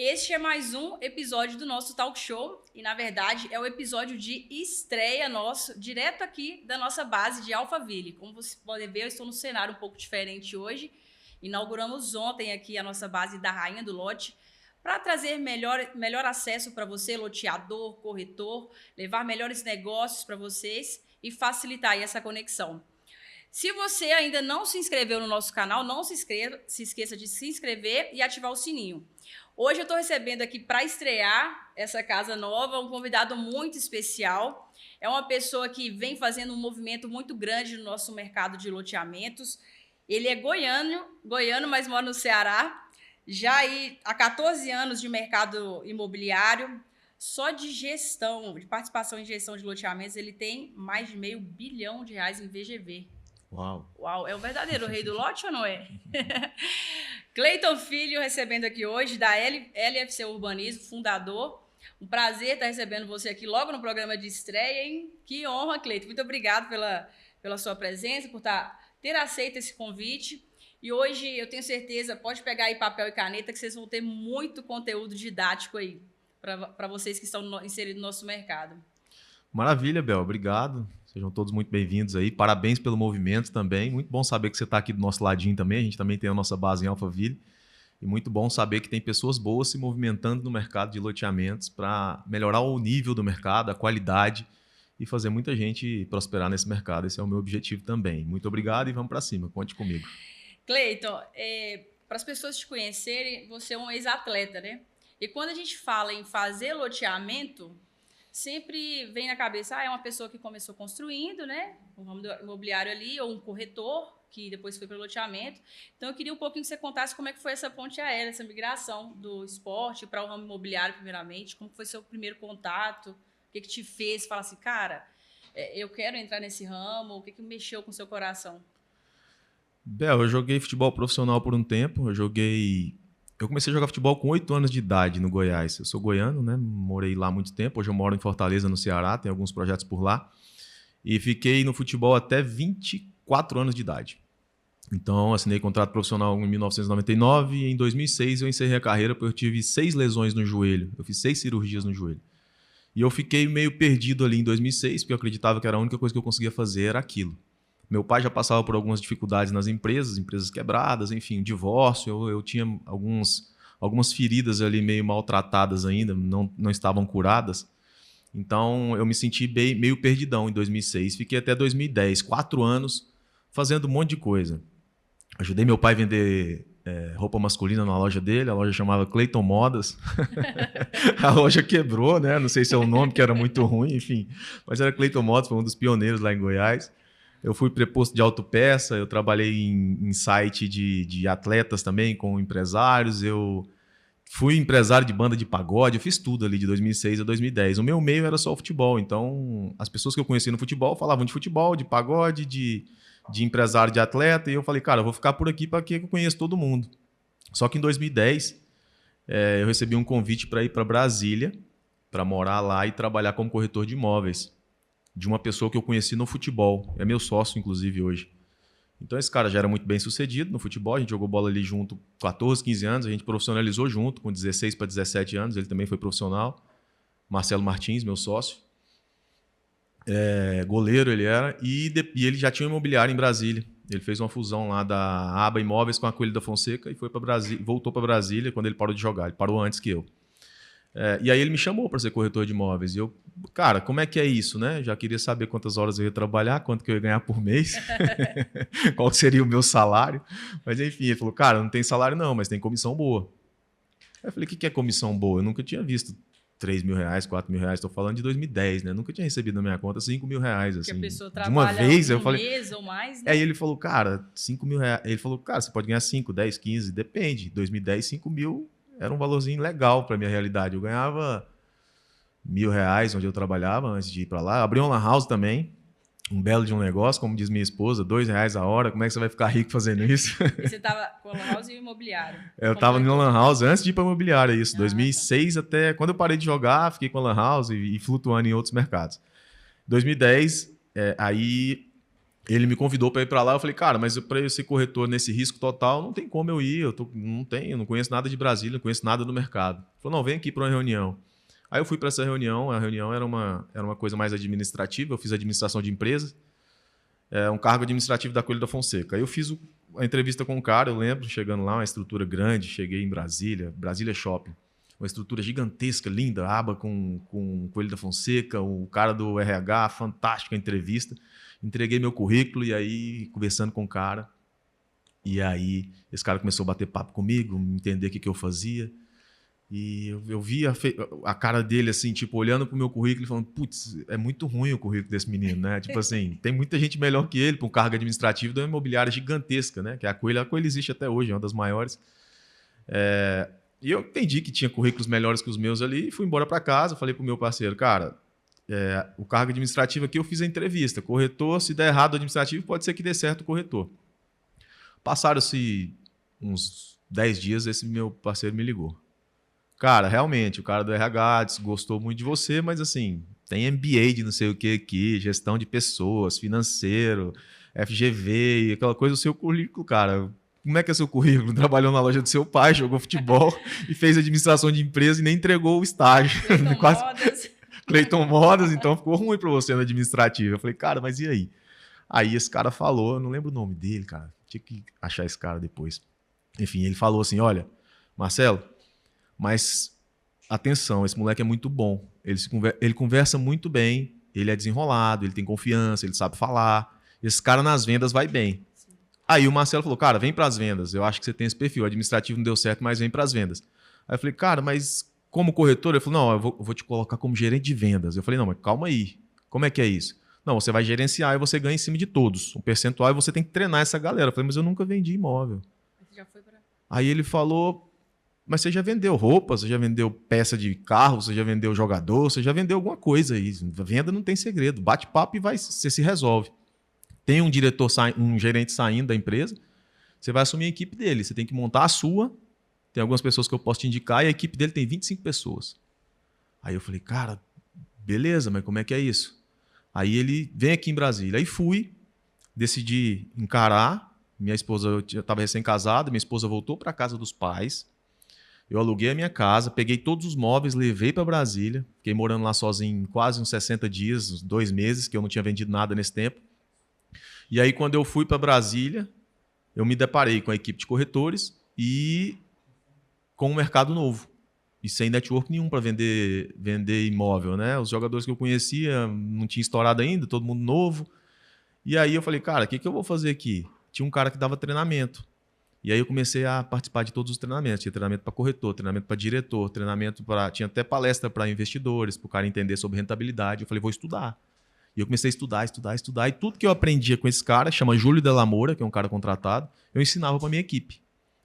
Este é mais um episódio do nosso talk show e, na verdade, é o episódio de estreia nosso, direto aqui da nossa base de Alphaville. Como vocês podem ver, eu estou num cenário um pouco diferente hoje. Inauguramos ontem aqui a nossa base da Rainha do Lote para trazer melhor acesso para você, loteador, corretor, levar melhores negócios para vocês e facilitar aí essa conexão. Se você ainda não se inscreveu no nosso canal, não se esqueça de se inscrever e ativar o sininho. Hoje eu estou recebendo aqui para estrear essa casa nova um convidado muito especial. É uma pessoa que vem fazendo um movimento muito grande no nosso mercado de loteamentos. Ele é goiano, mas mora no Ceará. Já aí, há 14 anos de mercado imobiliário, só de gestão, de participação em gestão de loteamentos, ele tem mais de R$500 bilhão em VGV. Uau, é o verdadeiro rei do lote ou não é? Cleiton Filho recebendo aqui hoje, da LFC Urbanismo, fundador. Um prazer estar recebendo você aqui logo no programa de estreia, hein? Que honra, Cleiton. Muito obrigado pela sua presença, por ter aceito esse convite. E hoje, eu tenho certeza, pode pegar aí papel e caneta, que vocês vão ter muito conteúdo didático aí, para vocês que estão inseridos no nosso mercado. Maravilha, Bel. Obrigado. Sejam todos muito bem-vindos aí. Parabéns pelo movimento também. Muito bom saber que você está aqui do nosso ladinho também. A gente também tem a nossa base em Alphaville. E muito bom saber que tem pessoas boas se movimentando no mercado de loteamentos para melhorar o nível do mercado, a qualidade e fazer muita gente prosperar nesse mercado. Esse é o meu objetivo também. Muito obrigado e vamos para cima. Conte comigo. Cleiton, para as pessoas te conhecerem, você é um ex-atleta, né? E quando a gente fala em fazer loteamento, sempre vem na cabeça, é uma pessoa que começou construindo, né, um ramo imobiliário ali, ou um corretor, que depois foi para o loteamento. Então, eu queria um pouquinho que você contasse como é que foi essa ponte aérea, essa migração do esporte para o ramo imobiliário, primeiramente, como foi seu primeiro contato, o que te fez falar assim, cara, eu quero entrar nesse ramo, o que mexeu com o seu coração? Bel, eu joguei futebol profissional por um tempo, Eu comecei a jogar futebol com 8 anos de idade no Goiás. Eu sou goiano, né? Morei lá há muito tempo. Hoje eu moro em Fortaleza, no Ceará. Tenho alguns projetos por lá. E fiquei no futebol até 24 anos de idade. Então, assinei contrato profissional em 1999 e em 2006 eu encerrei a carreira porque eu tive 6 lesões no joelho. Eu fiz 6 cirurgias no joelho. E eu fiquei meio perdido ali em 2006 porque eu acreditava que era a única coisa que eu conseguia fazer era aquilo. Meu pai já passava por algumas dificuldades nas empresas quebradas, enfim, divórcio. Eu tinha algumas feridas ali meio maltratadas ainda, não estavam curadas. Então, eu me senti meio perdidão em 2006. Fiquei até 2010, 4 anos, fazendo um monte de coisa. Ajudei meu pai a vender roupa masculina na loja dele, a loja chamava Cleiton Modas. A loja quebrou, né? Não sei se é o nome, que era muito ruim, enfim. Mas era Cleiton Modas, foi um dos pioneiros lá em Goiás. Eu fui preposto de autopeça, eu trabalhei em site de atletas também, com empresários, eu fui empresário de banda de pagode, eu fiz tudo ali de 2006 a 2010. O meu meio era só o futebol, então as pessoas que eu conheci no futebol falavam de futebol, de pagode, de empresário de atleta, e eu falei, cara, eu vou ficar por aqui para que eu conheço todo mundo. Só que em 2010, eu recebi um convite para ir para Brasília, para morar lá e trabalhar como corretor de imóveis, de uma pessoa que eu conheci no futebol. É meu sócio, inclusive, hoje. Então, esse cara já era muito bem sucedido no futebol. A gente jogou bola ali junto 14, 15 anos. A gente profissionalizou junto, com 16 para 17 anos. Ele também foi profissional. Marcelo Martins, meu sócio. Goleiro ele era. E ele já tinha um imobiliário em Brasília. Ele fez uma fusão lá da Aba Imóveis com a Coelho da Fonseca e foi para Brasília, voltou para Brasília quando ele parou de jogar. Ele parou antes que eu. E aí ele me chamou para ser corretor de imóveis. E eu, cara, como é que é isso, né? Já queria saber quantas horas eu ia trabalhar, quanto que eu ia ganhar por mês, qual seria o meu salário. Mas enfim, ele falou, cara, não tem salário não, mas tem comissão boa. Aí eu falei, o que é comissão boa? Eu nunca tinha visto R$3.000, R$4.000. Estou falando de 2010, né? Nunca tinha recebido na minha conta R$5.000. Assim, que a pessoa de uma vez, eu falei, mês ou mais, né? Aí ele falou, cara, R$5.000. Ele falou, cara, você pode ganhar 5, 10, 15, depende. 2010, 5.000 era um valorzinho legal para minha realidade. Eu ganhava R$1.000 onde eu trabalhava antes de ir para lá. Abri uma lan house também, um belo de um negócio, como diz minha esposa, R$2 a hora. Como é que você vai ficar rico fazendo isso? E você estava com a lan house e o imobiliário? Eu estava na lan house antes de ir para imobiliária, isso. 2006 tá. Até quando eu parei de jogar, fiquei com a lan house e flutuando em outros mercados. 2010, aí Ele me convidou para ir para lá, eu falei, cara, mas para eu ser corretor nesse risco total, não tem como eu ir, eu não conheço nada de Brasília, não conheço nada do mercado. Ele falou, não, vem aqui para uma reunião. Aí eu fui para essa reunião, a reunião era uma coisa mais administrativa, eu fiz administração de empresas, um cargo administrativo da Coelho da Fonseca. Aí eu fiz a entrevista com o cara, eu lembro, chegando lá, uma estrutura grande, cheguei em Brasília, Brasília Shopping, uma estrutura gigantesca, linda, aba com Coelho da Fonseca, o cara do RH, fantástica entrevista. Entreguei meu currículo e aí, conversando com o cara, e aí esse cara começou a bater papo comigo, entender o que eu fazia. E eu vi a cara dele, assim, tipo, olhando pro meu currículo e falando, putz, é muito ruim o currículo desse menino, né? Tipo assim, tem muita gente melhor que ele para um cargo administrativo de uma imobiliária gigantesca, né? Que é a Coelho existe até hoje, é uma das maiores. E eu entendi que tinha currículos melhores que os meus ali e fui embora para casa, falei pro meu parceiro, cara, o cargo administrativo aqui eu fiz a entrevista, corretor, se der errado o administrativo, pode ser que dê certo o corretor. Passaram-se uns 10 dias, esse meu parceiro me ligou. Cara, realmente, o cara do RH gostou muito de você, mas assim, tem MBA de não sei o que aqui, gestão de pessoas, financeiro, FGV e aquela coisa do seu currículo, cara. Como é que é seu currículo? Trabalhou na loja do seu pai, jogou futebol e fez administração de empresa e nem entregou o estágio. Cleiton Modas, então ficou ruim para você no administrativo. Eu falei, cara, mas e aí? Aí esse cara falou, eu não lembro o nome dele, cara. Tinha que achar esse cara depois. Enfim, ele falou assim, olha, Marcelo, mas atenção, esse moleque é muito bom. Ele conversa muito bem, ele é desenrolado, ele tem confiança, ele sabe falar. Esse cara nas vendas vai bem. Sim. Aí o Marcelo falou, cara, vem para as vendas. Eu acho que você tem esse perfil. O administrativo não deu certo, mas vem para as vendas. Aí eu falei, cara, mas como corretor? Ele falou, não, eu vou te colocar como gerente de vendas. Eu falei, não, mas calma aí. Como é que é isso? Não, você vai gerenciar e você ganha em cima de todos. Um percentual e você tem que treinar essa galera. Eu falei, mas eu nunca vendi imóvel. Já foi pra... Aí ele falou, mas você já vendeu roupa, você já vendeu peça de carro, você já vendeu jogador, você já vendeu alguma coisa aí. Venda não tem segredo. Bate papo e você se resolve. Tem um diretor, um gerente saindo da empresa, você vai assumir a equipe dele. Você tem que montar a sua. Tem algumas pessoas que eu posso te indicar e a equipe dele tem 25 pessoas. Aí eu falei, cara, beleza, mas como é que é isso? Aí ele vem aqui em Brasília. Aí fui, decidi encarar. Minha esposa, eu estava recém-casado, minha esposa voltou para a casa dos pais. Eu aluguei a minha casa, peguei todos os móveis, levei para Brasília. Fiquei morando lá sozinho quase uns 60 dias, uns 2 meses, que eu não tinha vendido nada nesse tempo. E aí, quando eu fui para Brasília, eu me deparei com a equipe de corretores e com um mercado novo. E sem network nenhum para vender imóvel, né? Os jogadores que eu conhecia não tinha estourado ainda, todo mundo novo. E aí eu falei, cara, o que eu vou fazer aqui? Tinha um cara que dava treinamento. E aí eu comecei a participar de todos os treinamentos. Tinha treinamento para corretor, treinamento para diretor, treinamento para... Tinha até palestra para investidores, para o cara entender sobre rentabilidade. Eu falei, vou estudar. E eu comecei a estudar. E tudo que eu aprendia com esse cara, chama Júlio de Lamoura, que é um cara contratado, eu ensinava para minha equipe.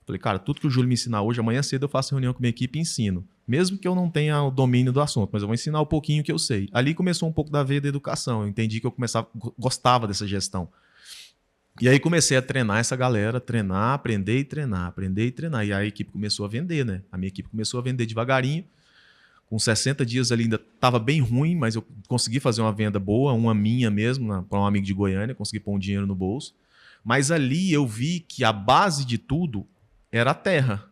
Falei, cara, tudo que o Júlio me ensinar hoje, amanhã cedo eu faço reunião com minha equipe e ensino. Mesmo que eu não tenha o domínio do assunto, mas eu vou ensinar um pouquinho que eu sei. Ali começou um pouco da veia da educação. Eu entendi que eu gostava dessa gestão. E aí comecei a treinar essa galera, aprender e treinar. E aí a equipe começou a vender, né? A minha equipe começou a vender devagarinho. Com 60 dias ali ainda estava bem ruim, mas eu consegui fazer uma venda boa, uma minha mesmo, para um amigo de Goiânia, consegui pôr um dinheiro no bolso. Mas ali eu vi que a base de tudo era a terra.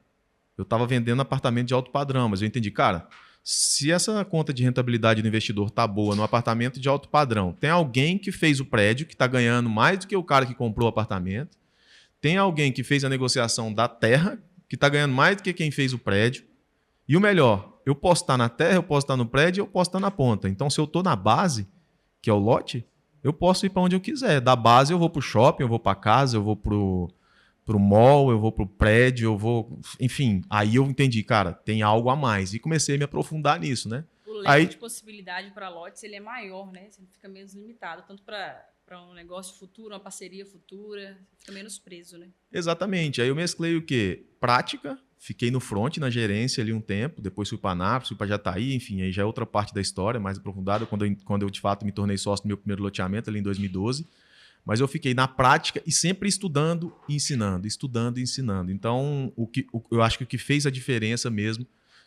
Eu estava vendendo apartamento de alto padrão, mas eu entendi, cara, se essa conta de rentabilidade do investidor tá boa no apartamento de alto padrão, tem alguém que fez o prédio, que está ganhando mais do que o cara que comprou o apartamento, tem alguém que fez a negociação da terra, que está ganhando mais do que quem fez o prédio, e o melhor, eu posso estar na terra, eu posso estar no prédio, eu posso estar na ponta. Então, se eu estou na base, que é o lote, eu posso ir para onde eu quiser. Da base eu vou para o shopping, eu vou para casa, eu vou para o mall, eu vou para o prédio, eu vou... Enfim, aí eu entendi, cara, tem algo a mais. E comecei a me aprofundar nisso, né? O leque de possibilidade para lotes ele é maior, né? Você fica menos limitado, tanto para um negócio futuro, uma parceria futura, você fica menos preso, né? Exatamente. Aí eu mesclei o quê? Prática, fiquei no front, na gerência ali um tempo, depois fui para Anápolis, fui para Jataí, enfim, aí já é outra parte da história, mais aprofundada, quando eu de fato me tornei sócio do meu primeiro loteamento ali em 2012. Mas eu fiquei na prática e sempre estudando e ensinando, estudando e ensinando. Então, eu acho que o que fez a diferença mesmo,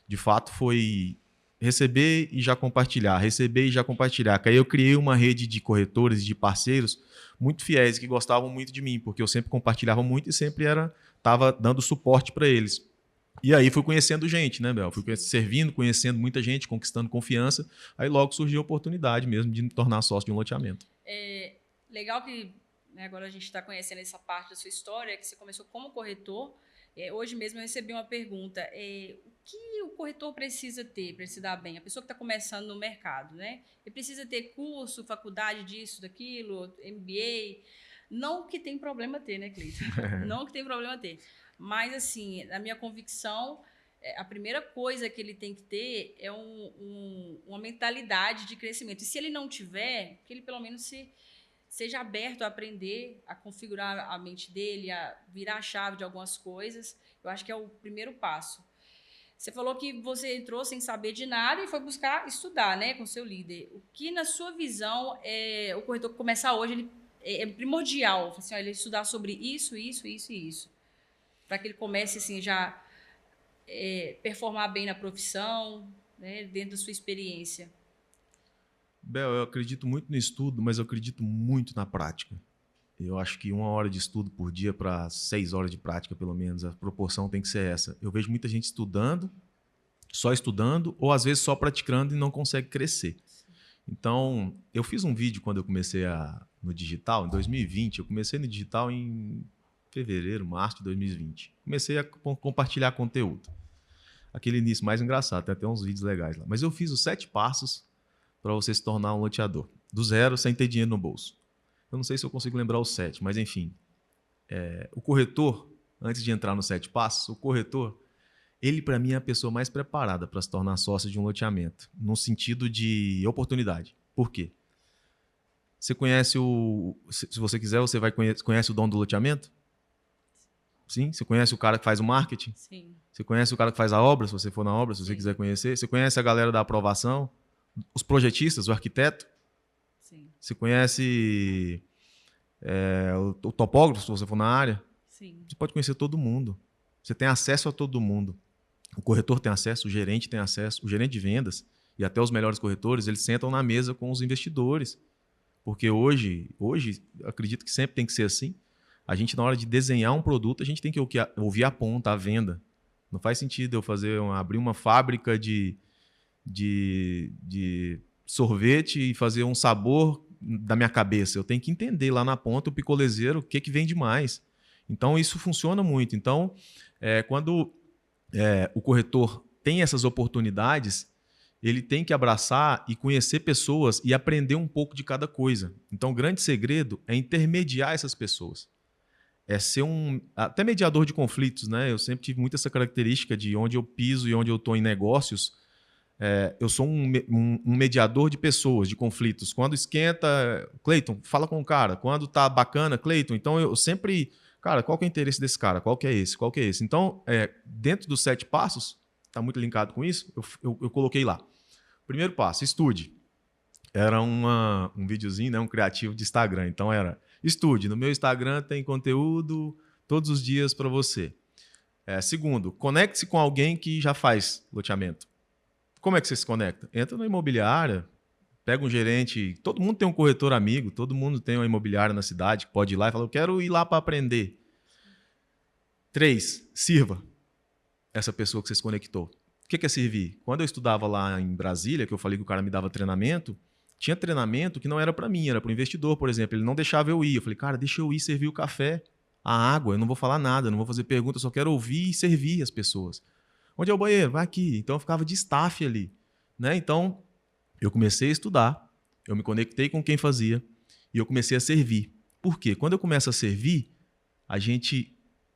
de fato, foi receber e já compartilhar, receber e já compartilhar. Que aí eu criei uma rede de corretores, de parceiros muito fiéis, que gostavam muito de mim, porque eu sempre compartilhava muito e sempre estava dando suporte para eles. E aí fui conhecendo gente, né, Bel? Fui servindo, conhecendo muita gente, conquistando confiança. Aí logo surgiu a oportunidade mesmo de me tornar sócio de um loteamento. Legal que, né, agora a gente está conhecendo essa parte da sua história, que você começou como corretor. Hoje mesmo eu recebi uma pergunta. O que o corretor precisa ter para se dar bem? A pessoa que está começando no mercado, né? Ele precisa ter curso, faculdade disso, daquilo, MBA. Não que tem problema ter, né, Cleiton? Não que tem problema ter. Mas, assim, na minha convicção, a primeira coisa que ele tem que ter é uma mentalidade de crescimento. E se ele não tiver, que ele pelo menos seja aberto a aprender, a configurar a mente dele, a virar a chave de algumas coisas. Eu acho que é o primeiro passo. Você falou que você entrou sem saber de nada e foi buscar estudar, né, com seu líder. O que, na sua visão, o corretor que começar hoje, ele é primordial, assim, ele estudar sobre isso, isso, isso e isso, para que ele comece assim, já performar bem na profissão, né, dentro da sua experiência? Bel, eu acredito muito no estudo, mas eu acredito muito na prática. Eu acho que 1 hora de estudo por dia para 6 horas de prática, pelo menos, a proporção tem que ser essa. Eu vejo muita gente estudando, ou às vezes só praticando e não consegue crescer. Então, eu fiz um vídeo quando eu comecei no digital, em 2020. Eu comecei no digital em fevereiro, março de 2020. Comecei a compartilhar conteúdo. Aquele início mais engraçado, tem até uns vídeos legais lá. Mas eu fiz os 7 passos para você se tornar um loteador. Do zero, sem ter dinheiro no bolso. Eu não sei se eu consigo lembrar os 7, mas enfim. O corretor, antes de entrar nos 7 passos, o corretor, ele para mim é a pessoa mais preparada para se tornar sócio de um loteamento, no sentido de oportunidade. Por quê? Você conhece se você quiser, você conhece o dono do loteamento? Sim? Você conhece o cara que faz o marketing? Sim. Você conhece o cara que faz a obra, se você for na obra, se você quiser conhecer? Você conhece a galera da aprovação? Os projetistas, o arquiteto? Sim. Você conhece o topógrafo, se você for na área? Sim. Você pode conhecer todo mundo. Você tem acesso a todo mundo. O corretor tem acesso, o gerente tem acesso, o gerente de vendas e até os melhores corretores, eles sentam na mesa com os investidores. Porque hoje, acredito que sempre tem que ser assim, a gente, na hora de desenhar um produto, a gente tem que ouvir a ponta, a venda. Não faz sentido eu abrir uma fábrica de sorvete e fazer um sabor da minha cabeça. Eu tenho que entender lá na ponta, o picolezeiro, o que vende mais. Então, isso funciona muito. Então, quando o corretor tem essas oportunidades, ele tem que abraçar e conhecer pessoas e aprender um pouco de cada coisa. Então, o grande segredo é intermediar essas pessoas. É ser até mediador de conflitos, né? Eu sempre tive muito essa característica de onde eu piso e onde eu estou em negócios. Eu sou um mediador de pessoas, de conflitos. Quando esquenta, Cleiton, fala com o cara. Quando tá bacana, Cleiton. Então, eu sempre... Cara, qual que é o interesse desse cara? Qual que é esse? Qual que é esse? Então, dentro dos 7 passos, está muito linkado com isso, eu coloquei lá. Primeiro passo, estude. Era um videozinho, né, um criativo de Instagram. Então, era estude. No meu Instagram tem conteúdo todos os dias para você. Segundo, conecte-se com alguém que já faz loteamento. Como é que você se conecta? Entra na imobiliária, pega um gerente, todo mundo tem um corretor amigo, todo mundo tem uma imobiliária na cidade que pode ir lá e falar, eu quero ir lá para aprender. 3, sirva essa pessoa que você se conectou. O que é servir? Quando eu estudava lá em Brasília, que eu falei que o cara me dava treinamento, tinha treinamento que não era para mim, era para o investidor, por exemplo. Ele não deixava eu ir. Eu falei, cara, deixa eu ir servir o café, a água, eu não vou falar nada, não vou fazer pergunta, eu só quero ouvir e servir as pessoas. Onde é o banheiro? Vai aqui. Então eu ficava de staff ali. Né? Então eu comecei a estudar, eu me conectei com quem fazia e eu comecei a servir. Por quê? Quando eu começo a servir,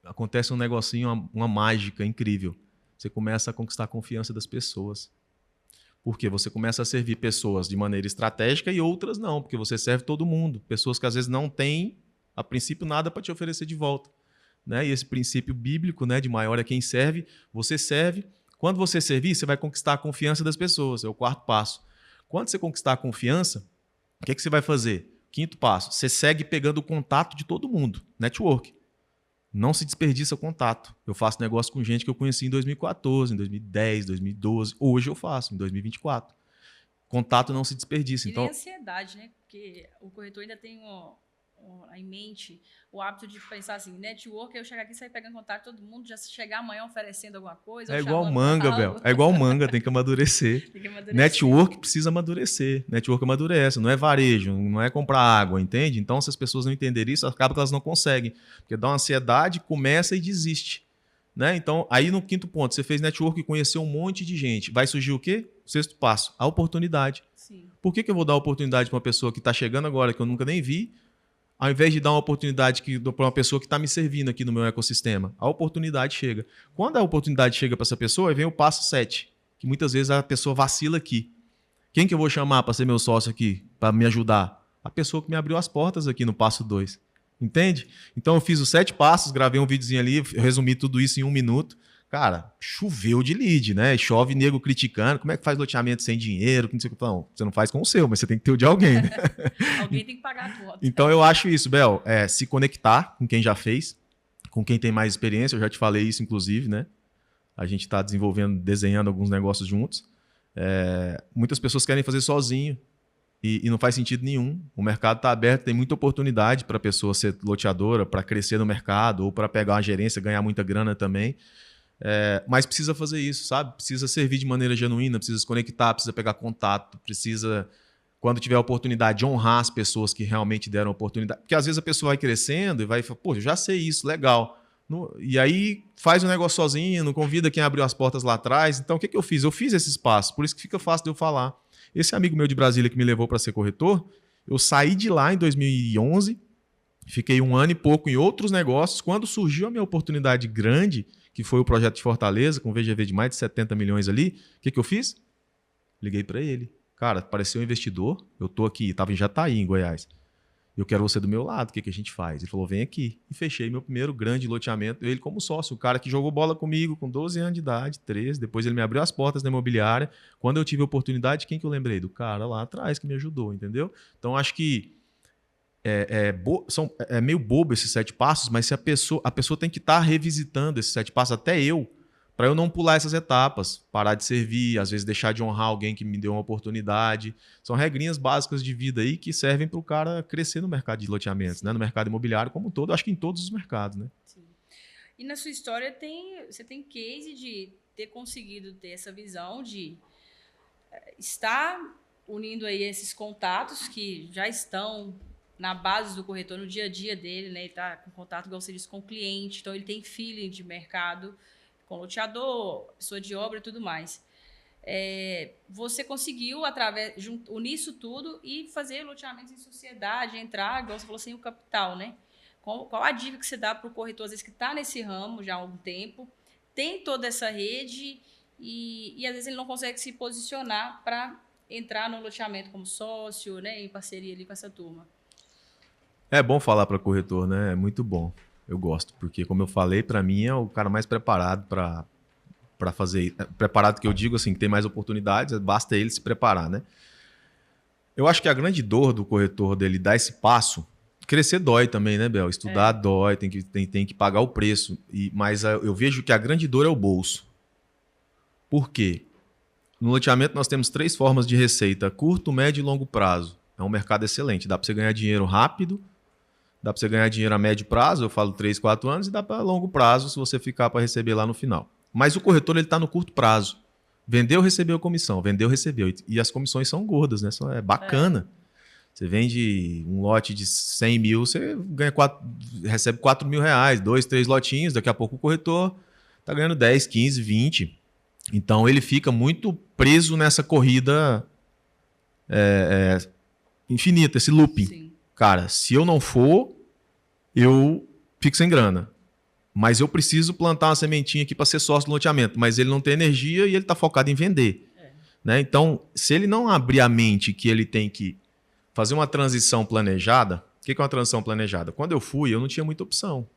acontece um negocinho, uma mágica incrível. Você começa a conquistar a confiança das pessoas. Porque você começa a servir pessoas de maneira estratégica e outras não, porque você serve todo mundo. Pessoas que às vezes não têm, a princípio, nada para te oferecer de volta. Né? E esse princípio bíblico, né, de maior é quem serve, você serve. Quando você servir, você vai conquistar a confiança das pessoas. É o 4º passo. Quando você conquistar a confiança, o que você vai fazer? 5º passo, você segue pegando o contato de todo mundo. Network. Não se desperdiça contato. Eu faço negócio com gente que eu conheci em 2014, em 2010, 2012. Hoje eu faço, em 2024. Contato não se desperdiça. E nem Então, ansiedade, né? Porque o corretor ainda tem em mente o hábito de pensar assim, network, eu chegar aqui e sair pegando contato com todo mundo, já se chegar amanhã oferecendo alguma coisa, é ou igual chamando para manga, algo. Bel. É igual manga, tem que amadurecer. Tem que amadurecer. Network precisa amadurecer. Network amadurece. Não é varejo, não é comprar água, entende? Então, se as pessoas não entenderem isso, acaba que elas não conseguem. Porque dá uma ansiedade, começa e desiste. Né? Então, aí no quinto ponto, você fez network e conheceu um monte de gente. Vai surgir o quê? O sexto passo, a oportunidade. Sim. Por que eu vou dar oportunidade para uma pessoa que está chegando agora, que eu nunca nem vi, ao invés de dar uma oportunidade para uma pessoa que está me servindo aqui no meu ecossistema? A oportunidade chega. Quando a oportunidade chega para essa pessoa, aí vem o passo 7, que muitas vezes a pessoa vacila aqui. Quem que eu vou chamar para ser meu sócio aqui, para me ajudar? A pessoa que me abriu as portas aqui no passo 2. Entende? Então eu fiz os 7 passos, gravei um videozinho ali, eu resumi tudo isso em 1 minuto. Cara, choveu de lead, né? Chove nego criticando. Como é que faz loteamento sem dinheiro? Não sei o que. Não, você não faz com o seu, mas você tem que ter o de alguém, né? Alguém tem que pagar a conta. Então eu acho isso, Bel, se conectar com quem já fez, com quem tem mais experiência. Eu já te falei isso, inclusive, né? A gente está desenvolvendo, desenhando alguns negócios juntos. Muitas pessoas querem fazer sozinho e não faz sentido nenhum. O mercado está aberto, tem muita oportunidade para a pessoa ser loteadora, para crescer no mercado ou para pegar uma gerência, ganhar muita grana também. Mas precisa fazer isso, sabe? Precisa servir de maneira genuína, precisa se conectar, precisa pegar contato, precisa, quando tiver a oportunidade, honrar as pessoas que realmente deram oportunidade. Porque às vezes a pessoa vai crescendo e vai falar, pô, eu já sei isso, legal. E aí faz o negócio sozinho, não convida quem abriu as portas lá atrás. Então o que eu fiz? Eu fiz esse espaço, por isso que fica fácil de eu falar. Esse amigo meu de Brasília que me levou para ser corretor, eu saí de lá em 2011, fiquei 1 ano e pouco em outros negócios. Quando surgiu a minha oportunidade grande, que foi o projeto de Fortaleza, com VGV de mais de 70 milhões ali, o que eu fiz? Liguei para ele. Cara, apareceu um investidor, eu tô aqui, estava em Jataí, em Goiás. Eu quero você do meu lado, o que a gente faz? Ele falou, vem aqui. E fechei meu primeiro grande loteamento, ele como sócio, o cara que jogou bola comigo com 12 anos de idade, 13, depois ele me abriu as portas da imobiliária. Quando eu tive a oportunidade, quem que eu lembrei? Do cara lá atrás que me ajudou, entendeu? Então, acho que é meio bobo esses 7 passos, mas se a pessoa tem que estar revisitando esses 7 passos, até eu, para eu não pular essas etapas, parar de servir, às vezes deixar de honrar alguém que me deu uma oportunidade. São regrinhas básicas de vida aí que servem para o cara crescer no mercado de loteamentos, né? No mercado imobiliário como um todo, acho que em todos os mercados, né? Sim. E na sua história você tem case de ter conseguido ter essa visão de estar unindo aí esses contatos que já estão na base do corretor, no dia a dia dele, né? Ele está com contato, igual você disse, com o cliente, então ele tem feeling de mercado, com loteador, pessoa de obra e tudo mais. Você conseguiu, unir isso tudo e fazer loteamentos em sociedade, entrar, igual você falou, sem o capital, né? Qual a dica que você dá para o corretor, às vezes, que está nesse ramo já há algum tempo, tem toda essa rede e às vezes ele não consegue se posicionar para entrar no loteamento como sócio, né, em parceria ali com essa turma? É bom falar para corretor, né? É muito bom. Eu gosto, porque, como eu falei, para mim é o cara mais preparado para fazer. Preparado que eu digo assim, que tem mais oportunidades, basta ele se preparar, né? Eu acho que a grande dor do corretor dele dar esse passo, crescer dói também, né, Bel? Estudar dói, tem que pagar o preço. Mas eu vejo que a grande dor é o bolso. Por quê? No loteamento nós temos 3 formas de receita: curto, médio e longo prazo. É um mercado excelente, dá para você ganhar dinheiro rápido. Dá para você ganhar dinheiro a médio prazo, eu falo 3, 4 anos, e dá para longo prazo se você ficar para receber lá no final. Mas o corretor está no curto prazo. Vendeu, recebeu comissão. Vendeu, recebeu. E as comissões são gordas, né? É bacana. Você vende um lote de 100 mil, você recebe 4 mil reais, 2, 3 lotinhos, daqui a pouco o corretor está ganhando 10, 15, 20. Então ele fica muito preso nessa corrida infinita, esse looping. Sim. Cara, se eu não for, eu fico sem grana. Mas eu preciso plantar uma sementinha aqui para ser sócio do loteamento. Mas ele não tem energia e ele está focado em vender. Né? Então, se ele não abrir a mente que ele tem que fazer uma transição planejada, o que é uma transição planejada? Quando eu fui, eu não tinha muita opção.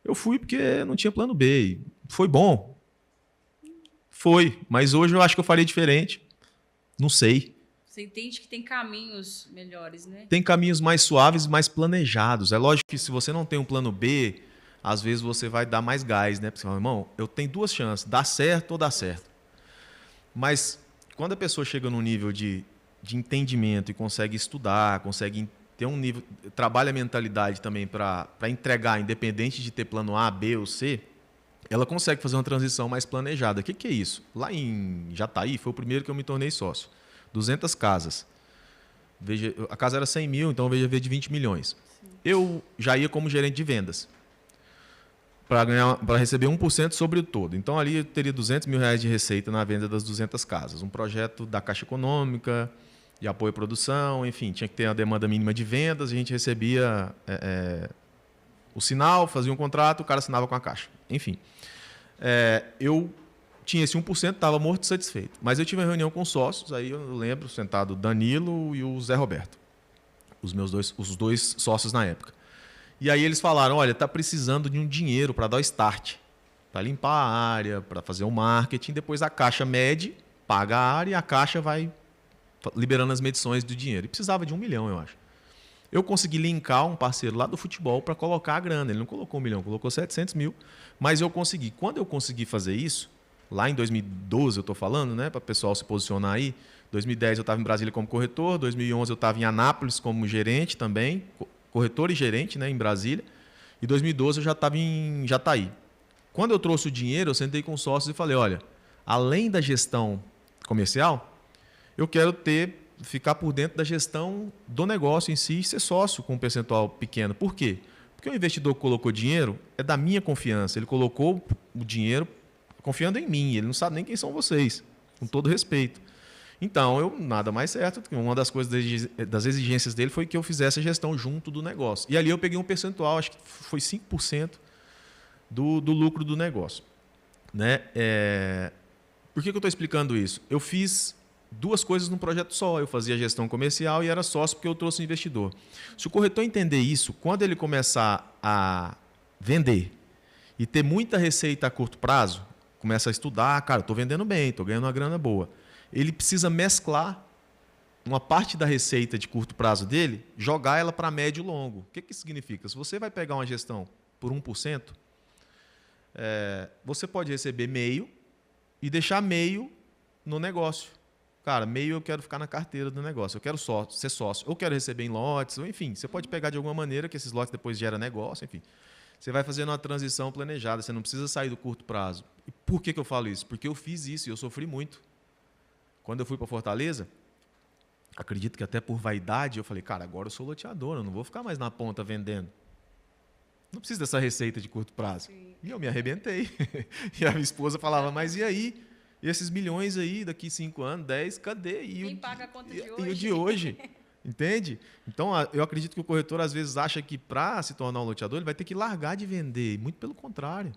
Eu fui porque não tinha plano B. Foi bom. Foi. Mas hoje eu acho que eu faria diferente. Não sei. Você entende que tem caminhos melhores, né? Tem caminhos mais suaves, mais planejados. É lógico que se você não tem um plano B, às vezes você vai dar mais gás, né? Porque você fala, irmão, eu tenho 2 chances, dá certo ou dá certo. Mas quando a pessoa chega num nível de entendimento e consegue estudar, consegue ter um nível, trabalha a mentalidade também para entregar, independente de ter plano A, B ou C, ela consegue fazer uma transição mais planejada. O que é isso? Lá em Jataí, foi o primeiro que eu me tornei sócio. 200 casas. Veja, a casa era 100 mil, então veja de 20 milhões. Sim. Eu já ia como gerente de vendas para receber 1% sobre o todo. Então, ali eu teria R$200 mil de receita na venda das 200 casas. Um projeto da Caixa Econômica, de apoio à produção, enfim, tinha que ter a demanda mínima de vendas, a gente recebia o sinal, fazia um contrato, o cara assinava com a Caixa. Enfim, eu tinha esse 1%, estava morto e satisfeito. Mas eu tive uma reunião com sócios, aí eu lembro, sentado o Danilo e o Zé Roberto, os dois sócios na época. E aí eles falaram, olha, está precisando de um dinheiro para dar o start, para limpar a área, para fazer o marketing, depois a Caixa mede, paga a área e a Caixa vai liberando as medições do dinheiro. E precisava de 1 milhão, eu acho. Eu consegui linkar um parceiro lá do futebol para colocar a grana. Ele não colocou 1 milhão, colocou 700 mil, mas eu consegui. Quando eu consegui fazer isso, lá em 2012 eu estou falando, né, para o pessoal se posicionar aí, 2010 eu estava em Brasília como corretor, 2011 eu estava em Anápolis como gerente também, corretor e gerente, né, em Brasília, e 2012 eu já estava em Jataí. Quando eu trouxe o dinheiro, eu sentei com os sócios e falei, olha, além da gestão comercial, eu quero ficar por dentro da gestão do negócio em si e ser sócio com um percentual pequeno. Por quê? Porque o investidor que colocou dinheiro é da minha confiança. Ele colocou o dinheiro confiando em mim. Ele não sabe nem quem são vocês, com todo respeito. Então, nada mais certo. Uma das coisas das exigências dele foi que eu fizesse a gestão junto do negócio. E ali eu peguei um percentual, acho que foi 5% do lucro do negócio. Né? Por que eu estou explicando isso? Eu fiz 2 coisas num projeto só. Eu fazia gestão comercial e era sócio porque eu trouxe um investidor. Se o corretor entender isso, quando ele começar a vender e ter muita receita a curto prazo, começa a estudar, cara, estou vendendo bem, estou ganhando uma grana boa. Ele precisa mesclar uma parte da receita de curto prazo dele, jogar ela para médio e longo. O que isso significa? Se você vai pegar uma gestão por 1%, você pode receber meio e deixar meio no negócio. Cara, meio eu quero ficar na carteira do negócio, eu quero ser sócio, ou quero receber em lotes, ou enfim, você pode pegar de alguma maneira que esses lotes depois geram negócio, enfim. Você vai fazendo uma transição planejada, você não precisa sair do curto prazo. E por que eu falo isso? Porque eu fiz isso e eu sofri muito. Quando eu fui para Fortaleza, acredito que até por vaidade, eu falei, cara, agora eu sou loteador, eu não vou ficar mais na ponta vendendo. Não preciso dessa receita de curto prazo. Sim. E eu me arrebentei. E a minha esposa falava, mas e aí? E esses milhões aí, daqui 5 anos, 10, cadê? Quem paga a conta de hoje? E o de hoje? Entende? Então, eu acredito que o corretor, às vezes, acha que para se tornar um loteador, ele vai ter que largar de vender. Muito pelo contrário.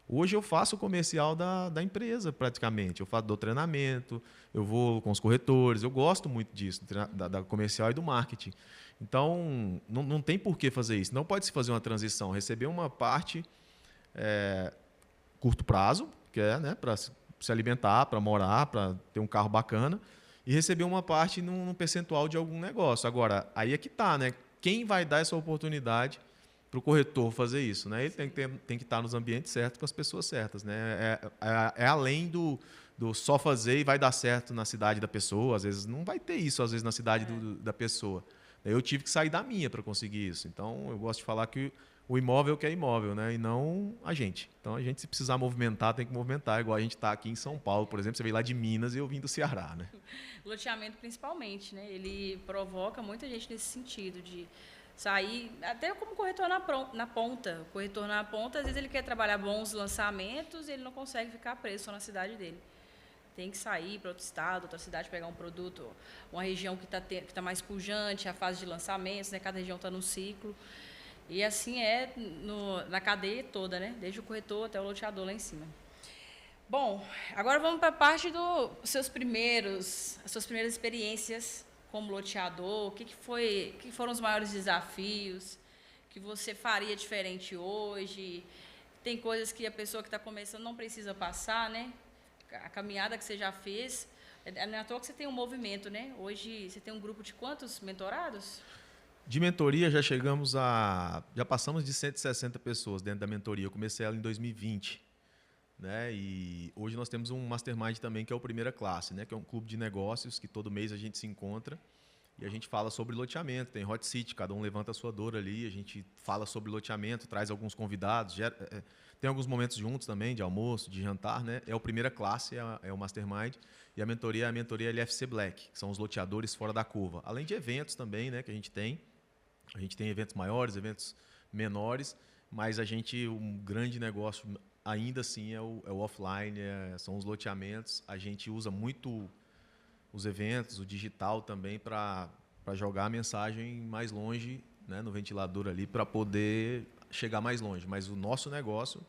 Hoje eu faço o comercial da empresa, praticamente. Eu dou treinamento, eu vou com os corretores, eu gosto muito disso, da comercial e do marketing. Então, não tem por que fazer isso. Não pode se fazer uma transição, receber uma parte curto prazo, que é, né, para se alimentar, para morar, para ter um carro bacana, e receber uma parte num percentual de algum negócio. Agora, aí é que está, né? Quem vai dar essa oportunidade para o corretor fazer isso, né? Ele tem que estar nos ambientes certos com as pessoas certas, né? É além do só fazer e vai dar certo na cidade da pessoa. Às vezes não vai ter isso, às vezes, na cidade da pessoa. Eu tive que sair da minha para conseguir isso. Então, eu gosto de falar que o imóvel que é imóvel, né? E não a gente. Então, a gente, se precisar movimentar, tem que movimentar. Igual a gente está aqui em São Paulo, por exemplo. Você veio lá de Minas e eu vim do Ceará, né? Loteamento, principalmente, né? Ele provoca muita gente nesse sentido de sair, até como corretor na ponta. O corretor na ponta, às vezes ele quer trabalhar bons lançamentos e ele não consegue ficar preso só na cidade dele. Tem que sair para outro estado, outra cidade, pegar um produto, uma região que tá mais pujante, a fase de lançamentos, né? Cada região está num ciclo. E assim é na cadeia toda, né? Desde o corretor até o loteador lá em cima. Bom, agora vamos para a parte as suas primeiras experiências como loteador. O que foram os maiores desafios que você faria diferente hoje? Tem coisas que a pessoa que está começando não precisa passar, né? A caminhada que você já fez, não é à toa que você tem um movimento, né? Hoje você tem um grupo de quantos mentorados? De mentoria já passamos de 160 pessoas dentro da mentoria. Eu comecei ela em 2020, né? E hoje nós temos um mastermind também que é o Primeira Classe, né? Que é um clube de negócios que todo mês a gente se encontra e a gente fala sobre loteamento. Tem hot seat, cada um levanta a sua dor ali, a gente fala sobre loteamento, traz alguns convidados, tem alguns momentos juntos também de almoço, de jantar, né? É o Primeira Classe, é o mastermind, e a mentoria é a mentoria LFC Black, que são os loteadores fora da curva. Além de eventos também, né, que a gente tem. A gente tem eventos maiores, eventos menores, mas um grande negócio ainda assim é o offline, são os loteamentos. A gente usa muito os eventos, o digital também para jogar a mensagem mais longe, né, no ventilador ali, para poder chegar mais longe. Mas o nosso negócio,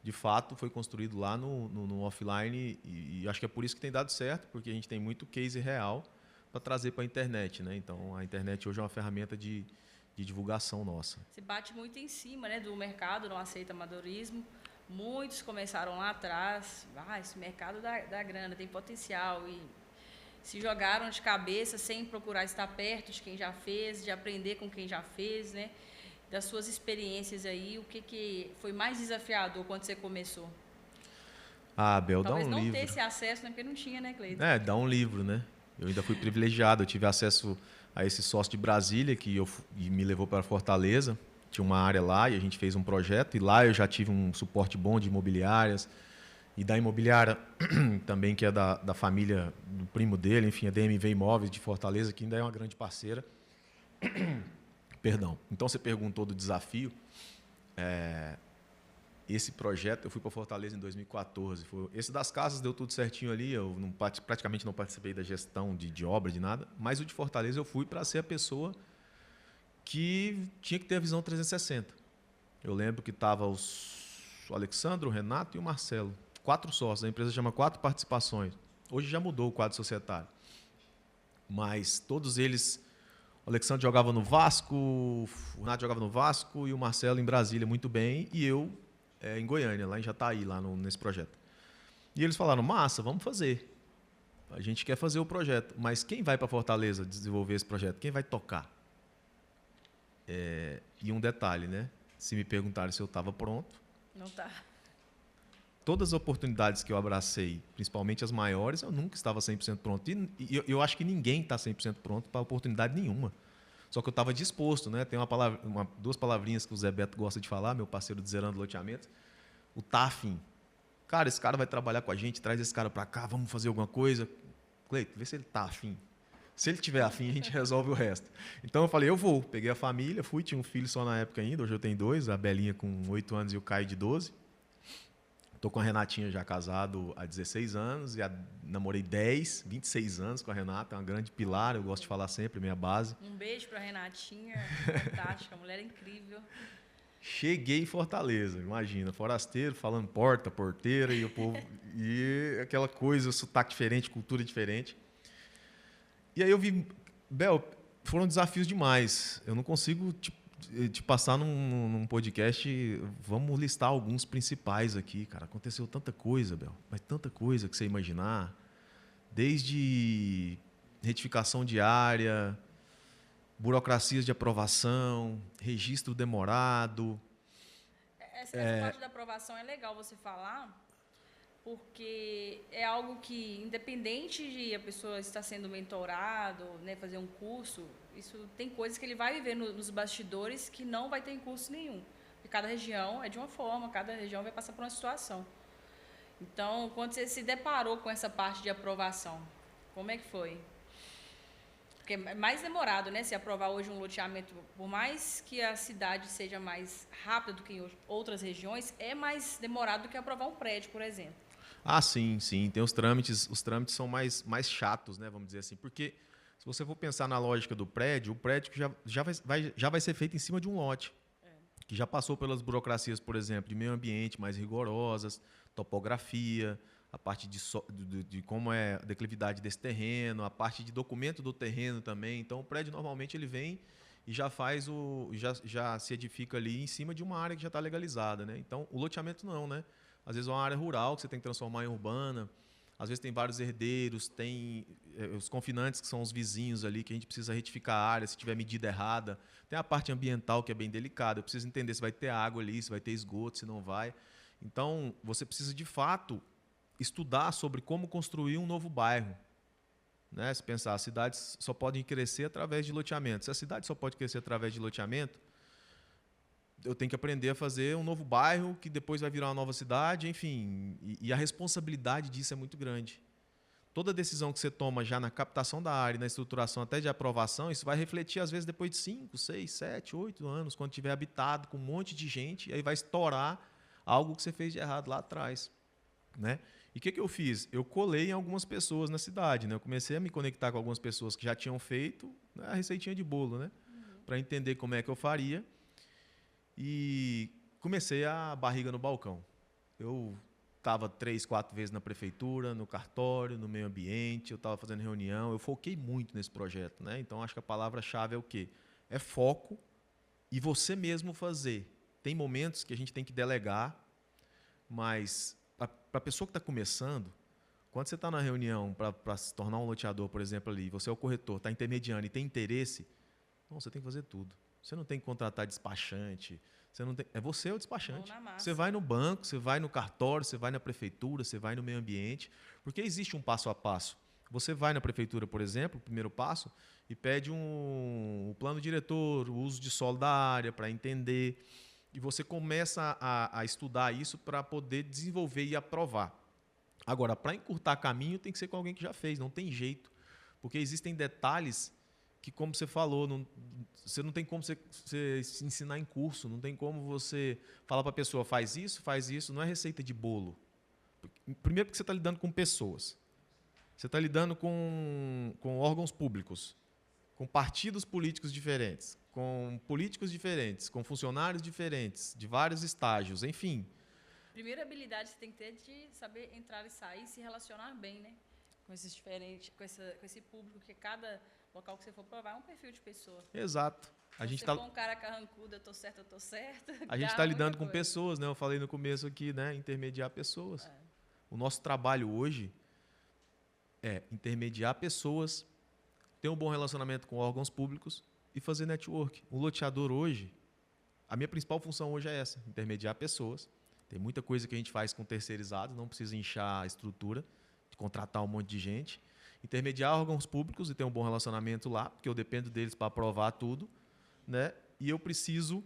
de fato, foi construído lá no offline e acho que é por isso que tem dado certo, porque a gente tem muito case real para trazer para a internet, né? Então, a internet hoje é uma ferramenta de divulgação nossa. Você bate muito em cima, né, do mercado, não aceita amadorismo. Muitos começaram lá atrás, esse mercado dá grana, tem potencial, e se jogaram de cabeça sem procurar estar perto de quem já fez, de aprender com quem já fez, né? Das suas experiências aí, o que foi mais desafiador quando você começou? Bel, dá um livro. Talvez não ter esse acesso, né, porque não tinha, né, Cleiton? Dá um livro, né? Eu ainda fui privilegiado, eu tive acesso a esse sócio de Brasília e me levou para Fortaleza. Tinha uma área lá e a gente fez um projeto. E lá eu já tive um suporte bom de imobiliárias. E da imobiliária também, que é da família do primo dele, enfim, a DMV Imóveis de Fortaleza, que ainda é uma grande parceira. Perdão. Então, você perguntou do desafio. Esse projeto, eu fui para Fortaleza em 2014. Esse das casas deu tudo certinho ali. Eu praticamente não participei da gestão de obra, de nada. Mas o de Fortaleza eu fui para ser a pessoa que tinha que ter a visão 360. Eu lembro que estava o Alexandre, o Renato e o Marcelo. 4 sócios. A empresa chama 4 Participações. Hoje já mudou o quadro societário. Mas todos eles... O Alexandre jogava no Vasco, o Renato jogava no Vasco e o Marcelo em Brasília muito bem. E eu... em Goiânia, lá em Jataí, nesse projeto. E eles falaram, massa, vamos fazer. A gente quer fazer o projeto, mas quem vai para Fortaleza desenvolver esse projeto? Quem vai tocar? E um detalhe, né? Se me perguntarem se eu estava pronto... Não tá. Todas as oportunidades que eu abracei, principalmente as maiores, eu nunca estava 100% pronto. E eu acho que ninguém está 100% pronto para oportunidade nenhuma. Só que eu estava disposto, né? Tem duas palavrinhas que o Zé Beto gosta de falar, meu parceiro de Zerando Loteamento. O tá afim. Cara, esse cara vai trabalhar com a gente, traz esse cara para cá, vamos fazer alguma coisa. Cleito, vê se ele tá afim. Se ele tiver afim, a gente resolve o resto. Então eu falei, eu vou. Peguei a família, fui, tinha um filho só na época ainda, hoje eu tenho 2, a Belinha com 8 anos e o Caio de 12. Estou com a Renatinha já casado há 16 anos, e namorei 26 anos com a Renata, é uma grande pilar, eu gosto de falar sempre, minha base. Um beijo para a Renatinha, fantástica, a mulher é incrível. Cheguei em Fortaleza, imagina, forasteiro, falando porta, porteira, e o povo. E aquela coisa, sotaque diferente, cultura diferente. E aí eu vi, Bel, foram desafios demais. Eu não consigo te passar num podcast. Vamos listar alguns principais aqui, cara. Aconteceu tanta coisa, Bel, mas tanta coisa que você imaginar. Desde retificação diária, burocracias de aprovação, registro demorado. Essa parte da aprovação é legal você falar, porque é algo que, independente de a pessoa estar sendo mentorado, né, fazer um curso, isso tem coisas que ele vai viver nos bastidores que não vai ter em curso nenhum. Porque cada região é de uma forma, cada região vai passar por uma situação. Então, quando você se deparou com essa parte de aprovação, como é que foi? Porque é mais demorado, né? Se aprovar hoje um loteamento, por mais que a cidade seja mais rápida do que em outras regiões, é mais demorado do que aprovar um prédio, por exemplo. Sim. Tem os trâmites são mais chatos, né? Vamos dizer assim. Porque se você for pensar na lógica do prédio, o prédio já vai ser feito em cima de um lote. Que já passou pelas burocracias, por exemplo, de meio ambiente mais rigorosas, topografia, a parte de como é a declividade desse terreno, a parte de documento do terreno também. Então, o prédio normalmente ele vem e já já se edifica ali em cima de uma área que já está legalizada, né? Então, o loteamento não, né? Às vezes é uma área rural que você tem que transformar em urbana. Às vezes tem vários herdeiros, tem os confinantes, que são os vizinhos ali, que a gente precisa retificar a área, se tiver medida errada. Tem a parte ambiental, que é bem delicada. Eu preciso entender se vai ter água ali, se vai ter esgoto, se não vai. Então, você precisa, de fato, estudar sobre como construir um novo bairro. Né? Se pensar, as cidades só podem crescer através de loteamento. Se a cidade só pode crescer através de loteamento, eu tenho que aprender a fazer um novo bairro que depois vai virar uma nova cidade, enfim. E a responsabilidade disso é muito grande. Toda decisão que você toma já na captação da área, na estruturação até de aprovação, isso vai refletir, às vezes, depois de 5, 6, 7, 8 anos, quando tiver habitado com um monte de gente, e aí vai estourar algo que você fez de errado lá atrás. Né? E o que eu fiz? Eu colei em algumas pessoas na cidade. Né? Eu comecei a me conectar com algumas pessoas que já tinham feito, né, a receitinha de bolo, né? Para entender como é que eu faria. E comecei a barriga no balcão. Eu estava 3, 4 vezes na prefeitura, no cartório, no meio ambiente, eu estava fazendo reunião, eu foquei muito nesse projeto. Né? Então, acho que a palavra-chave é o quê? É foco e você mesmo fazer. Tem momentos que a gente tem que delegar, mas para a pessoa que está começando, quando você está na reunião para se tornar um loteador, por exemplo, ali, você é o corretor, está intermediando e tem interesse, não, você tem que fazer tudo. Você não tem que contratar despachante. Você não tem... É você o despachante. Você vai no banco, você vai no cartório, você vai na prefeitura, você vai no meio ambiente, porque existe um passo a passo. Você vai na prefeitura, por exemplo, o primeiro passo, e pede um plano diretor, o uso de solo da área para entender. E você começa a estudar isso para poder desenvolver e aprovar. Agora, para encurtar caminho, tem que ser com alguém que já fez, não tem jeito. Porque existem detalhes que, como você falou, você não tem como você se ensinar em curso, não tem como você falar para a pessoa, faz isso, não é receita de bolo. Primeiro porque você está lidando com pessoas. Você está lidando com órgãos públicos, com partidos políticos diferentes, com políticos diferentes, com funcionários diferentes, de vários estágios, enfim. Primeira habilidade que você tem que ter de saber entrar e sair e se relacionar bem, né? Com esses diferentes, com esse público, que cada local que você for provar é um perfil de pessoa. Exato. Se você for um cara carrancudo, eu tô certo. A gente está lidando com pessoas, né? Eu falei no começo aqui, né? Intermediar pessoas. O nosso trabalho hoje é intermediar pessoas, ter um bom relacionamento com órgãos públicos e fazer network. O loteador hoje, a minha principal função hoje é essa, intermediar pessoas. Tem muita coisa que a gente faz com terceirizados, não precisa inchar a estrutura, de contratar um monte de gente. Intermediar órgãos públicos e ter um bom relacionamento lá, porque eu dependo deles para aprovar tudo. Né? E eu preciso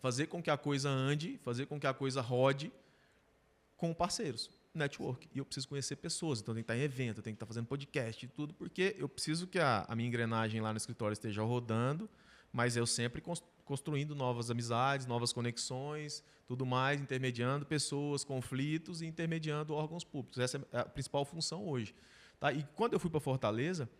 fazer com que a coisa ande, fazer com que a coisa rode com parceiros. Network. E eu preciso conhecer pessoas. Então, eu tenho que estar em evento, eu tenho que estar fazendo podcast e tudo, porque eu preciso que a minha engrenagem lá no escritório esteja rodando, mas eu sempre construindo novas amizades, novas conexões, tudo mais, intermediando pessoas, conflitos e intermediando órgãos públicos. Essa é a principal função hoje. Tá? E quando eu fui para Fortaleza,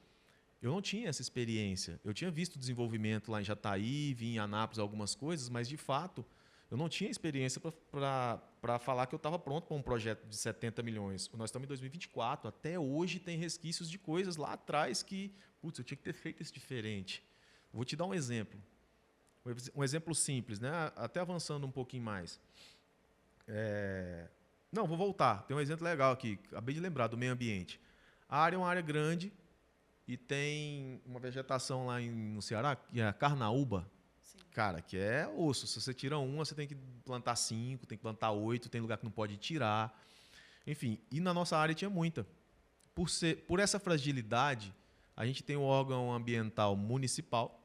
eu não tinha essa experiência. Eu tinha visto desenvolvimento lá em Jataí, vi em Anápolis algumas coisas, mas, de fato, eu não tinha experiência para falar que eu estava pronto para um projeto de 70 milhões. Nós estamos em 2024, até hoje tem resquícios de coisas lá atrás que, putz, eu tinha que ter feito isso diferente. Vou te dar um exemplo. Um exemplo simples, né? Até avançando um pouquinho mais. Não, vou voltar. Tem um exemplo legal aqui. Acabei de lembrar do meio ambiente. A área é uma área grande e tem uma vegetação lá no Ceará, que é a carnaúba. Sim. Cara, que é osso. Se você tira uma, você tem que plantar 5, tem que plantar 8, tem lugar que não pode tirar. Enfim, e na nossa área tinha muita. Por essa fragilidade, a gente tem o órgão ambiental municipal,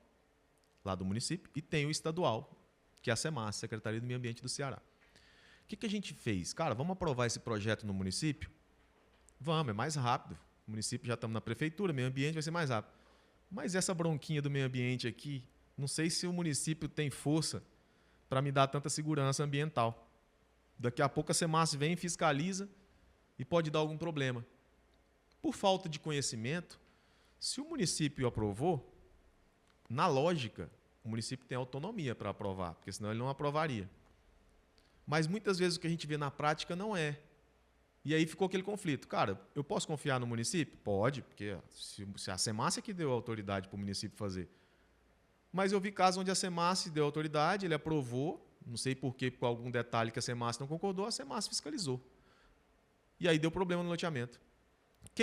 lá do município, e tem o estadual, que é a SEMAS, Secretaria do Meio Ambiente do Ceará. O que a gente fez? Cara, vamos aprovar esse projeto no município? Vamos, é mais rápido. O município já estamos na prefeitura, meio ambiente vai ser mais rápido. Mas essa bronquinha do meio ambiente aqui, não sei se o município tem força para me dar tanta segurança ambiental. Daqui a pouco a SEMAS vem, fiscaliza e pode dar algum problema. Por falta de conhecimento, se o município aprovou, na lógica, o município tem autonomia para aprovar, porque senão ele não aprovaria. Mas muitas vezes o que a gente vê na prática não é. E aí ficou aquele conflito. Cara, eu posso confiar no município? Pode, porque se a SEMAS é que deu autoridade para o município fazer. Mas eu vi casos onde a SEMAS deu autoridade, ele aprovou, não sei por algum detalhe que a SEMAS não concordou, a SEMAS fiscalizou. E aí deu problema no loteamento.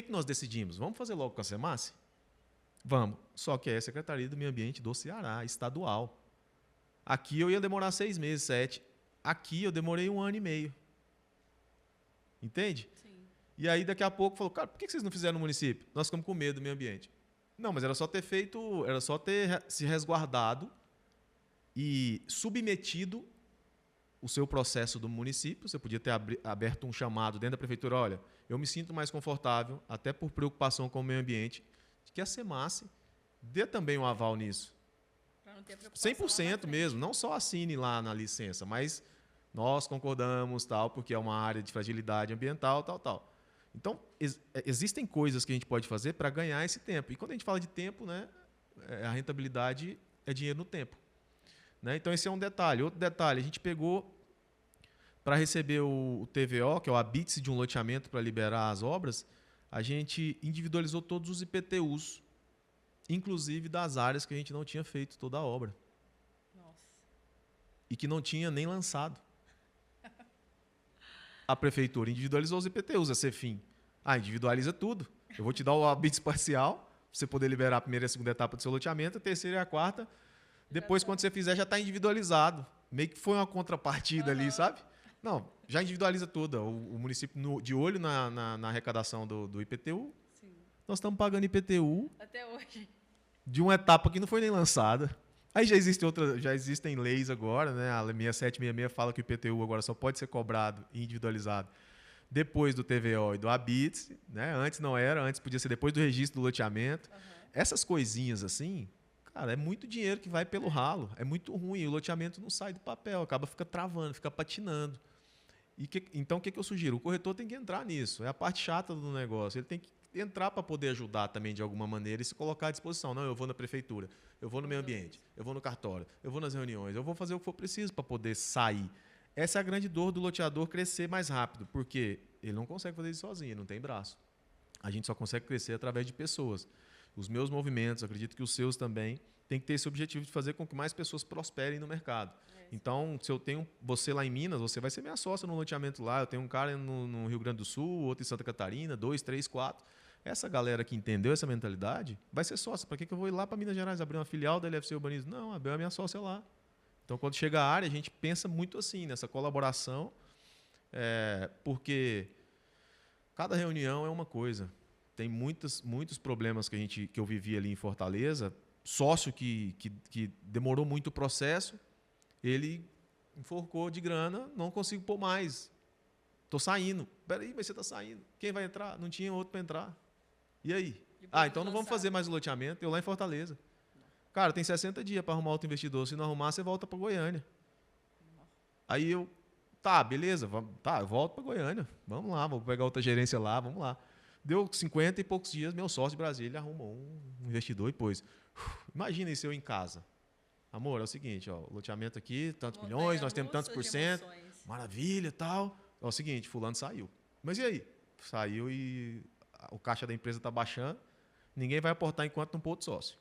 que nós decidimos? Vamos fazer logo com a SEMASSE? Vamos. Só que é a Secretaria do Meio Ambiente do Ceará, estadual. Aqui eu ia demorar 6 meses, 7. Aqui eu demorei 1 ano e meio. Entende? Sim. E aí, daqui a pouco, falou, cara, por que vocês não fizeram no município? Nós ficamos com medo do meio ambiente. Não, mas era só ter feito, era só ter se resguardado e submetido o seu processo do município. Você podia ter aberto um chamado dentro da prefeitura, olha, eu me sinto mais confortável, até por preocupação com o meio ambiente, que a SEMASSE dê também um aval nisso. Para não ter preocupação 100% mesmo, não só assine lá na licença, mas nós concordamos, tal, porque é uma área de fragilidade ambiental, tal. Então, existem coisas que a gente pode fazer para ganhar esse tempo. E quando a gente fala de tempo, né, a rentabilidade é dinheiro no tempo. Né? Então, esse é um detalhe. Outro detalhe, a gente pegou, para receber o TVO, que é o habite-se de um loteamento para liberar as obras, a gente individualizou todos os IPTUs, inclusive das áreas que a gente não tinha feito toda a obra. Nossa. E que não tinha nem lançado. A prefeitura individualizou os IPTUs, a CEFIM. Individualiza tudo. Eu vou te dar o habite parcial, para você poder liberar a primeira e a segunda etapa do seu loteamento, a terceira e a quarta. Depois, quando você fizer, já está individualizado. Meio que foi uma contrapartida ali, sabe? Não, já individualiza tudo. O município de olho na arrecadação do IPTU. Sim. Nós estamos pagando IPTU. Até hoje. De uma etapa que não foi nem lançada. Aí já existem leis agora, né? A 6766 fala que o IPTU agora só pode ser cobrado e individualizado depois do TVO e do habite, né? Antes não era, antes podia ser depois do registro do loteamento. Uhum. Essas coisinhas assim, cara, é muito dinheiro que vai pelo ralo. É muito ruim. O loteamento não sai do papel, fica travando, fica patinando. Então, o que eu sugiro? O corretor tem que entrar nisso. É a parte chata do negócio. Ele tem que entrar para poder ajudar também de alguma maneira e se colocar à disposição. Não, eu vou na prefeitura, eu vou no meio ambiente, eu vou no cartório, eu vou nas reuniões, eu vou fazer o que for preciso para poder sair. Essa é a grande dor do loteador, crescer mais rápido, porque ele não consegue fazer isso sozinho, não tem braço. A gente só consegue crescer através de pessoas. Os meus movimentos, acredito que os seus também, tem que ter esse objetivo de fazer com que mais pessoas prosperem no mercado. Então, se eu tenho você lá em Minas, você vai ser minha sócia no loteamento lá. Eu tenho um cara no Rio Grande do Sul, outro em Santa Catarina, 2, 3, 4. Essa galera que entendeu essa mentalidade vai ser sócia. Para que eu vou ir lá para Minas Gerais abrir uma filial da LFC Urbanismo? Não, a Bel é minha sócia lá. Então, quando chega a área, a gente pensa muito assim, nessa colaboração, porque cada reunião é uma coisa. Tem muitos problemas que eu vivi ali em Fortaleza. Sócio que demorou muito o processo, ele enforcou de grana, não consigo pôr mais. Estou saindo. Peraí, mas você está saindo. Quem vai entrar? Não tinha outro para entrar. E aí? Então não vamos fazer mais o loteamento. Eu lá em Fortaleza. Cara, tem 60 dias para arrumar outro investidor. Se não arrumar, você volta para Goiânia. Aí eu, beleza, eu volto para Goiânia. Vamos lá, vou pegar outra gerência lá, vamos lá. Deu 50 e poucos dias, meu sócio de Brasília arrumou um investidor e pôs. Imagina isso eu em casa. Amor, é o seguinte, ó, o loteamento aqui, tantos milhões, nós temos tantos por cento. Maravilha e tal. É o seguinte, fulano saiu. Mas e aí? Saiu e o caixa da empresa está baixando, ninguém vai aportar enquanto não pôr outro sócio.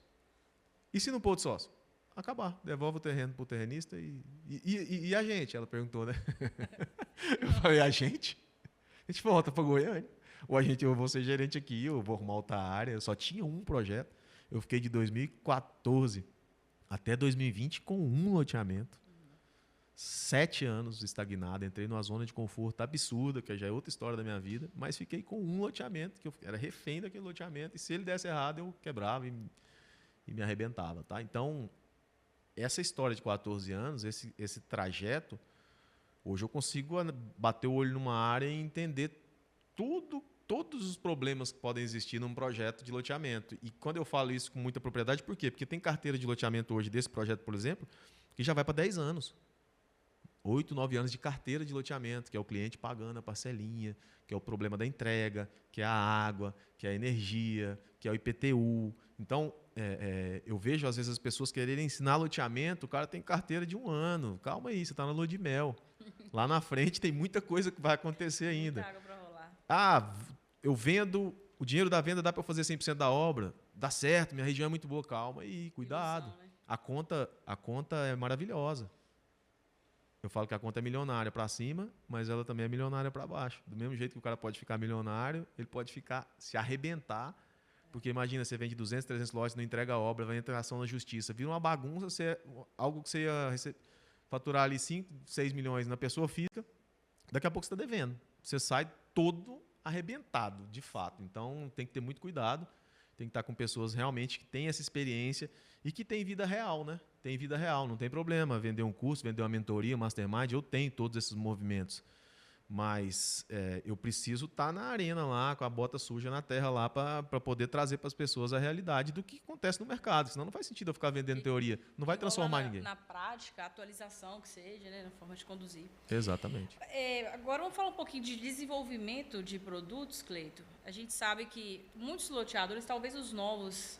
E se não pôr outro sócio? Acabar. Devolve o terreno para o terrenista e a gente? Ela perguntou, né? Eu falei, a gente? A gente volta para Goiânia. Ou eu vou ser gerente aqui, eu vou arrumar outra área. Eu só tinha um projeto. Eu fiquei de 2014 até 2020 com um loteamento. 7 anos estagnado. Entrei numa zona de conforto absurda, que já é outra história da minha vida. Mas fiquei com um loteamento, que eu era refém daquele loteamento. E se ele desse errado, eu quebrava e me arrebentava. Tá? Então, essa história de 14 anos, esse trajeto, hoje eu consigo bater o olho numa área e entender todos os problemas que podem existir num projeto de loteamento. E quando eu falo isso com muita propriedade, por quê? Porque tem carteira de loteamento hoje desse projeto, por exemplo, que já vai para 10 anos. 8, 9 anos de carteira de loteamento, que é o cliente pagando a parcelinha, que é o problema da entrega, que é a água, que é a energia, que é o IPTU. Então, eu vejo às vezes as pessoas quererem ensinar loteamento, o cara tem carteira de 1 ano. Calma aí, você está na lua de mel. Lá na frente tem muita coisa que vai acontecer ainda. Muita água para rolar. Eu vendo, o dinheiro da venda dá para fazer 100% da obra, dá certo, minha região é muito boa. Calma aí, cuidado. Ilusão, né? A conta é maravilhosa. Eu falo que a conta é milionária para cima, mas ela também é milionária para baixo. Do mesmo jeito que o cara pode ficar milionário, ele pode se arrebentar, porque imagina, você vende 200, 300 lotes, não entrega a obra, vai entrar ação na justiça, vira uma bagunça, algo que você ia faturar ali 5, 6 milhões na pessoa física, daqui a pouco você está devendo. Você sai todo arrebentado, de fato. Então tem que ter muito cuidado, tem que estar com pessoas realmente que têm essa experiência e que têm vida real, né? Tem vida real, não tem problema vender um curso, vender uma mentoria, um mastermind, eu tenho todos esses movimentos. Mas eu preciso estar na arena lá, com a bota suja na terra lá, para poder trazer para as pessoas a realidade do que acontece no mercado. Senão não faz sentido eu ficar vendendo teoria. Não vai transformar ninguém. Na prática, a atualização que seja, né, na forma de conduzir. Exatamente. Agora vamos falar um pouquinho de desenvolvimento de produtos, Cleito. A gente sabe que muitos loteadores, talvez os novos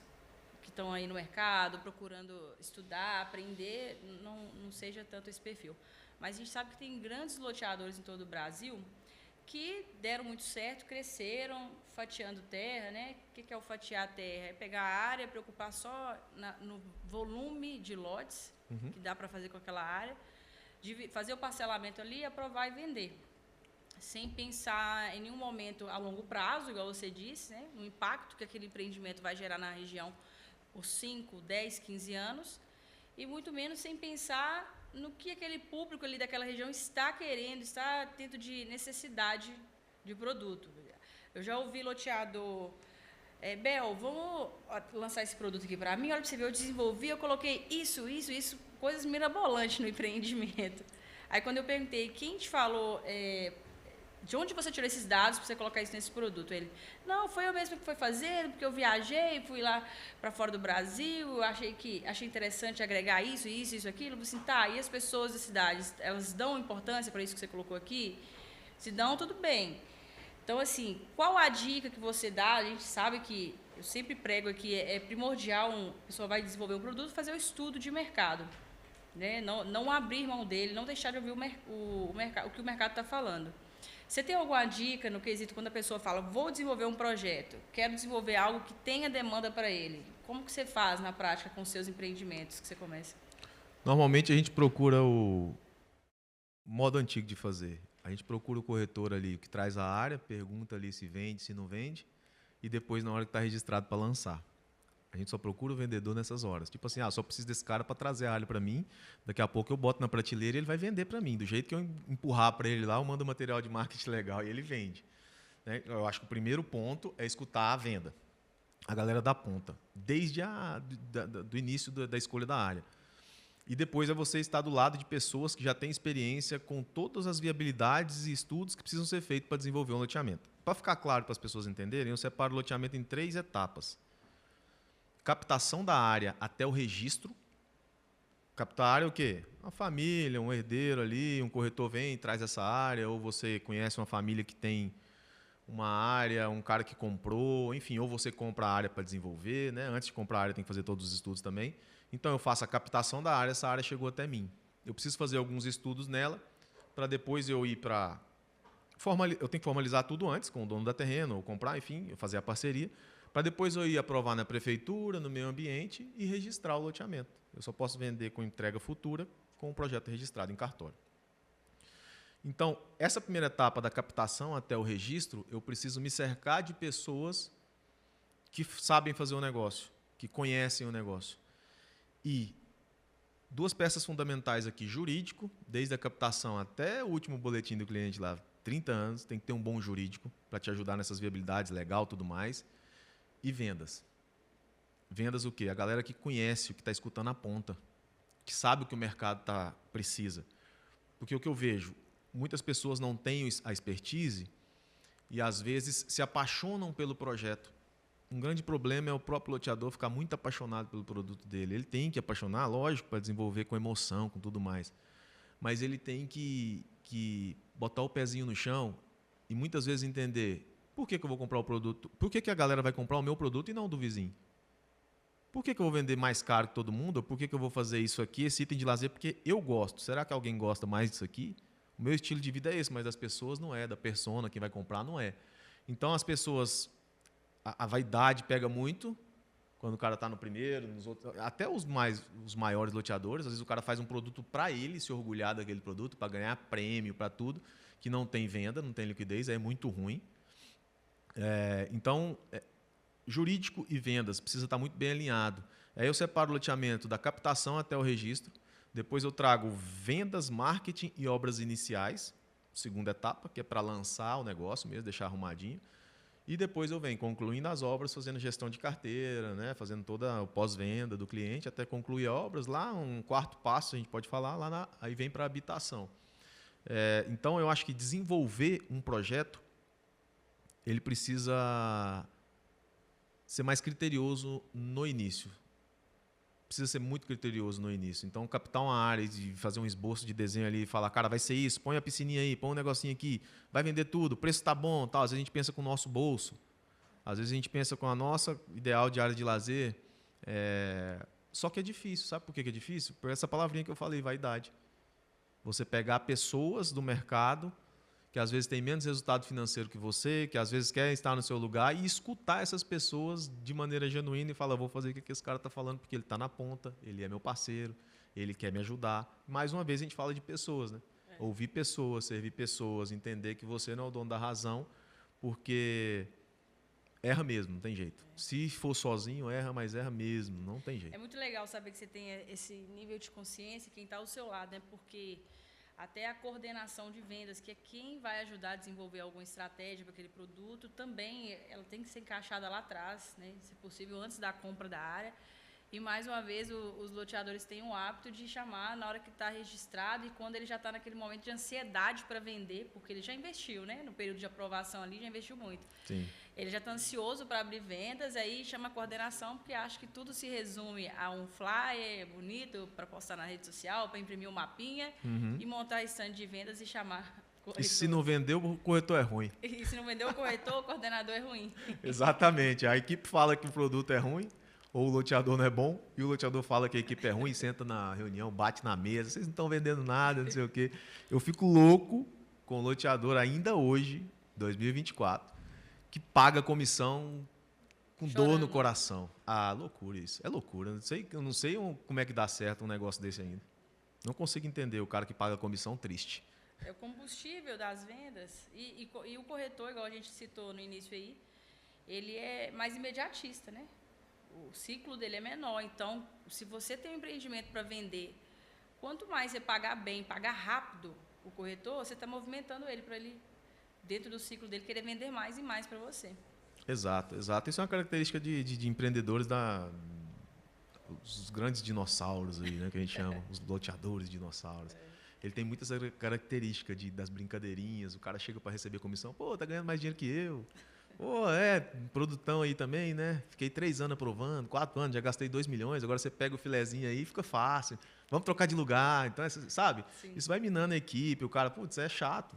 que estão aí no mercado, procurando estudar, aprender, não seja tanto esse perfil. Mas a gente sabe que tem grandes loteadores em todo o Brasil que deram muito certo, cresceram fatiando terra, né? O que é o fatiar terra? É pegar a área, preocupar só no volume de lotes que dá para fazer com aquela área, fazer o parcelamento ali, aprovar e vender. Sem pensar em nenhum momento a longo prazo, igual você disse, né? No impacto que aquele empreendimento vai gerar na região por 5, 10, 15 anos, e muito menos sem pensar no que aquele público ali daquela região está querendo, está tendo de necessidade de produto. Eu já ouvi loteador, Bel, vamos lançar esse produto aqui para mim, olha para você ver, eu desenvolvi, eu coloquei isso, coisas mirabolantes no empreendimento. Aí quando eu perguntei, quem te falou, de onde você tirou esses dados para você colocar isso nesse produto? Ele, não, foi eu mesmo que foi fazendo, porque eu viajei, fui lá para fora do Brasil, achei interessante agregar isso, aquilo. Eu falei assim, tá, e as pessoas das cidades, elas dão importância para isso que você colocou aqui? Se dão, tudo bem. Então, assim, qual a dica que você dá? A gente sabe que, eu sempre prego aqui, é primordial, a pessoa vai desenvolver um produto, fazer o estudo de mercado. Né? Não abrir mão dele, não deixar de ouvir o que o mercado está falando. Você tem alguma dica no quesito quando a pessoa fala, vou desenvolver um projeto, quero desenvolver algo que tenha demanda para ele? Como que você faz na prática com os seus empreendimentos que você começa? Normalmente a gente procura o modo antigo de fazer. A gente procura o corretor ali que traz a área, pergunta ali se vende, se não vende, e depois na hora que está registrado para lançar. A gente só procura o vendedor nessas horas. Tipo assim, só preciso desse cara para trazer a área para mim. Daqui a pouco eu boto na prateleira e ele vai vender para mim. Do jeito que eu empurrar para ele lá, eu mando material de marketing legal e ele vende. Né? Eu acho que o primeiro ponto é escutar a venda. A galera da ponta. Desde do início da escolha da área. E depois é você estar do lado de pessoas que já têm experiência com todas as viabilidades e estudos que precisam ser feitos para desenvolver um loteamento. Para ficar claro para as pessoas entenderem, eu separo o loteamento em 3 etapas. Captação da área até o registro. Captar a área é o quê? Uma família, um herdeiro ali, um corretor vem e traz essa área, ou você conhece uma família que tem uma área, um cara que comprou, enfim, ou você compra a área para desenvolver, né? Antes de comprar a área tem que fazer todos os estudos também. Então eu faço a captação da área, essa área chegou até mim. Eu preciso fazer alguns estudos nela para depois eu ir para... Eu tenho que formalizar tudo antes com o dono da terreno, ou comprar, enfim, fazer a parceria, para depois eu ir aprovar na prefeitura, no meio ambiente e registrar o loteamento. Eu só posso vender com entrega futura com o projeto registrado em cartório. Então, essa primeira etapa da captação até o registro, eu preciso me cercar de pessoas que sabem fazer o negócio, que conhecem o negócio. E 2 peças fundamentais aqui, jurídico, desde a captação até o último boletim do cliente lá, 30 anos, tem que ter um bom jurídico para te ajudar nessas viabilidades, legal, tudo mais. E vendas. Vendas o quê? A galera que conhece, o que está escutando a ponta, que sabe o que o mercado precisa. Porque o que eu vejo, muitas pessoas não têm a expertise e às vezes se apaixonam pelo projeto. Um grande problema é o próprio loteador ficar muito apaixonado pelo produto dele. Ele tem que apaixonar, lógico, para desenvolver com emoção, com tudo mais. Mas ele tem que botar o pezinho no chão e muitas vezes entender por que eu vou comprar o produto, por que a galera vai comprar o meu produto e não o do vizinho. Por que eu vou vender mais caro que todo mundo? Ou por que eu vou fazer isso aqui, esse item de lazer, porque eu gosto. Será que alguém gosta mais disso aqui? O meu estilo de vida é esse, mas das pessoas não é, da persona, quem vai comprar não é. Então as pessoas, a vaidade pega muito quando o cara está no primeiro, nos outros, até os maiores loteadores, às vezes o cara faz um produto para ele se orgulhar daquele produto, para ganhar prêmio, para tudo, que não tem venda, não tem liquidez, é muito ruim. Então, jurídico e vendas precisa estar muito bem alinhado. Aí eu separo o loteamento da captação até o registro, depois eu trago vendas, marketing e obras iniciais, segunda etapa, que é para lançar o negócio mesmo, deixar arrumadinho. E depois eu venho concluindo as obras, fazendo gestão de carteira, né? Fazendo toda a pós-venda do cliente, até concluir obras. Lá, um quarto passo, a gente pode falar, aí vem para a habitação. Então, eu acho que desenvolver um projeto, ele precisa ser mais criterioso no início. Precisa ser muito criterioso no início. Então, captar uma área e fazer um esboço de desenho ali e falar, cara, vai ser isso, põe a piscininha aí, põe um negocinho aqui, vai vender tudo, o preço está bom, tal. Às vezes a gente pensa com o nosso bolso, às vezes a gente pensa com a nossa ideal de área de lazer. Só que é difícil. Sabe por que é difícil? Por essa palavrinha que eu falei, vaidade. Você pegar pessoas do mercado que às vezes tem menos resultado financeiro que você, que às vezes quer estar no seu lugar e escutar essas pessoas de maneira genuína e falar, vou fazer o que esse cara está falando porque ele está na ponta, ele é meu parceiro, ele quer me ajudar. Mais uma vez a gente fala de pessoas, né? Ouvir pessoas, servir pessoas, entender que você não é o dono da razão, porque erra mesmo, não tem jeito. Se for sozinho, erra, mas erra mesmo, não tem jeito. É muito legal saber que você tem esse nível de consciência, quem está ao seu lado, né? Porque até a coordenação de vendas, que é quem vai ajudar a desenvolver alguma estratégia para aquele produto, também ela tem que ser encaixada lá atrás, né? Se possível, antes da compra da área. E, mais uma vez, os loteadores têm o hábito de chamar na hora que está registrado e quando ele já está naquele momento de ansiedade para vender, porque ele já investiu, né? No período de aprovação ali, já investiu muito. Sim. Ele já está ansioso para abrir vendas, aí chama a coordenação, porque acha que tudo se resume a um flyer bonito para postar na rede social, para imprimir um mapinha e montar stand de vendas e chamar corretor. E se não vendeu, o corretor é ruim. E se não vendeu o corretor, o coordenador é ruim. Exatamente. A equipe fala que o produto é ruim, ou o loteador não é bom, e o loteador fala que a equipe é ruim, senta na reunião, bate na mesa, vocês não estão vendendo nada, não sei o quê. Eu fico louco com o loteador ainda hoje, 2024, que paga comissão com dor no coração. Ah, loucura isso. É loucura. Eu não sei como é que dá certo um negócio desse ainda. Não consigo entender o cara que paga comissão triste. É o combustível das vendas. E o corretor, igual a gente citou no início aí, ele é mais imediatista, né? O ciclo dele é menor. Então, se você tem um empreendimento para vender, quanto mais você pagar bem, pagar rápido o corretor, você está movimentando ele para ele, dentro do ciclo dele, querer vender mais e mais para você. Exato, exato. Isso é uma característica de empreendedores os grandes dinossauros aí, né, que a gente chama, os loteadores dinossauros. Ele tem muitas características das brincadeirinhas, o cara chega para receber comissão, pô, tá ganhando mais dinheiro que eu. Pô, produtão aí também, né? Fiquei 3 anos aprovando, 4 anos, já gastei 2 milhões, agora você pega o filezinho aí e fica fácil. Vamos trocar de lugar. Então, sabe? Sim. Isso vai minando a equipe, o cara, putz, é chato.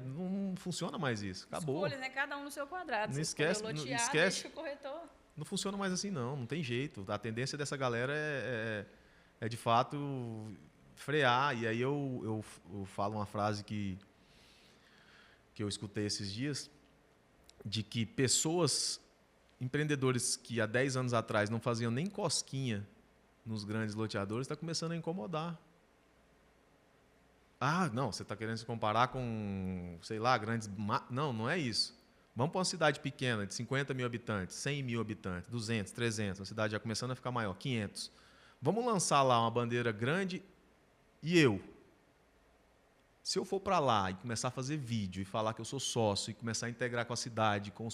Não funciona mais isso. Acabou. Escolhas, né? Cada um no seu quadrado. Não esquece, lotear, não esquece. deixa o corretor. Não funciona mais assim, não tem jeito. A tendência dessa galera é de fato frear. E aí eu falo uma frase que eu escutei esses dias, de que pessoas, empreendedores que há 10 anos atrás não faziam nem cosquinha nos grandes loteadores, está começando a incomodar. Ah, não, você está querendo se comparar com, sei lá, grandes... Não é isso. Vamos para uma cidade pequena, de 50 mil habitantes, 100 mil habitantes, 200, 300, a cidade já começando a ficar maior, 500. Vamos lançar lá uma bandeira grande e se eu for para lá e começar a fazer vídeo e falar que eu sou sócio e começar a integrar com a cidade, com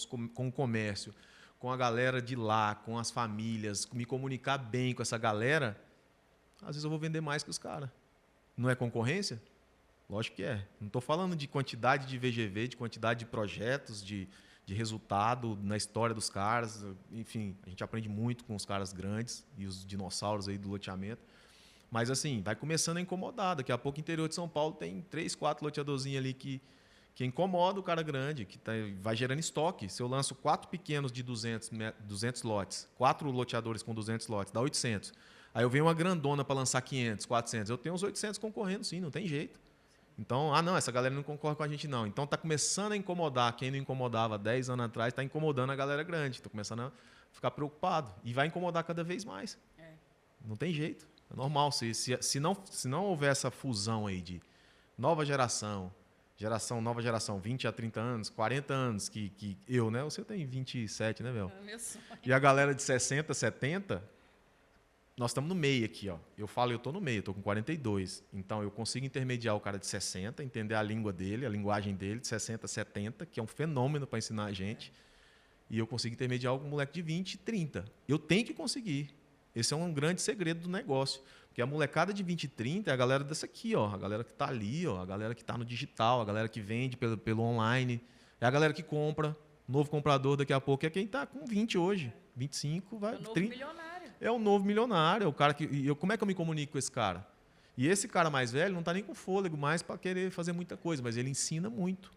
o comércio, com a galera de lá, com as famílias, me comunicar bem com essa galera, às vezes eu vou vender mais que os caras. Não é concorrência? Lógico que é. Não estou falando de quantidade de VGV, de quantidade de projetos, de resultado na história dos caras. Enfim, a gente aprende muito com os caras grandes e os dinossauros aí do loteamento. Mas, assim, vai começando a incomodar. Daqui a pouco, o interior de São Paulo tem 3, 4 loteadorzinhos ali que incomoda o cara grande, que vai gerando estoque. Se eu lanço 4 pequenos de 200 lotes, 4 loteadores com 200 lotes, dá 800. Aí eu venho uma grandona para lançar 500, 400. Eu tenho uns 800 concorrendo, sim, não tem jeito. Então, não, essa galera não concorre com a gente, não. Então, está começando a incomodar. Quem não incomodava 10 anos atrás, está incomodando a galera grande. Está começando a ficar preocupado. E vai incomodar cada vez mais. Não tem jeito. É normal. Se não houver essa fusão aí de nova nova geração, 20 a 30 anos, 40 anos, que eu, né? Você tem 27, né, Bel? É meu sonho. E a galera de 60, 70, nós estamos no meio aqui, ó. Eu estou no meio, estou com 42. Então, eu consigo intermediar o cara de 60, entender a língua dele, a linguagem dele, de 60 a 70, que é um fenômeno para ensinar a gente. E eu consigo intermediar o moleque de 20 e 30. Eu tenho que conseguir. Esse é um grande segredo do negócio. Porque a molecada de 20 e 30 é a galera dessa aqui, ó. A galera que está ali, ó. A galera que está no digital, a galera que vende pelo online. É a galera que compra. Novo comprador daqui a pouco é quem está com 20 hoje. 25, vai. É o novo 30. milionário. É o novo milionário. É o cara que. Como é que eu me comunico com esse cara? E esse cara mais velho não está nem com fôlego mais para querer fazer muita coisa, mas ele ensina muito.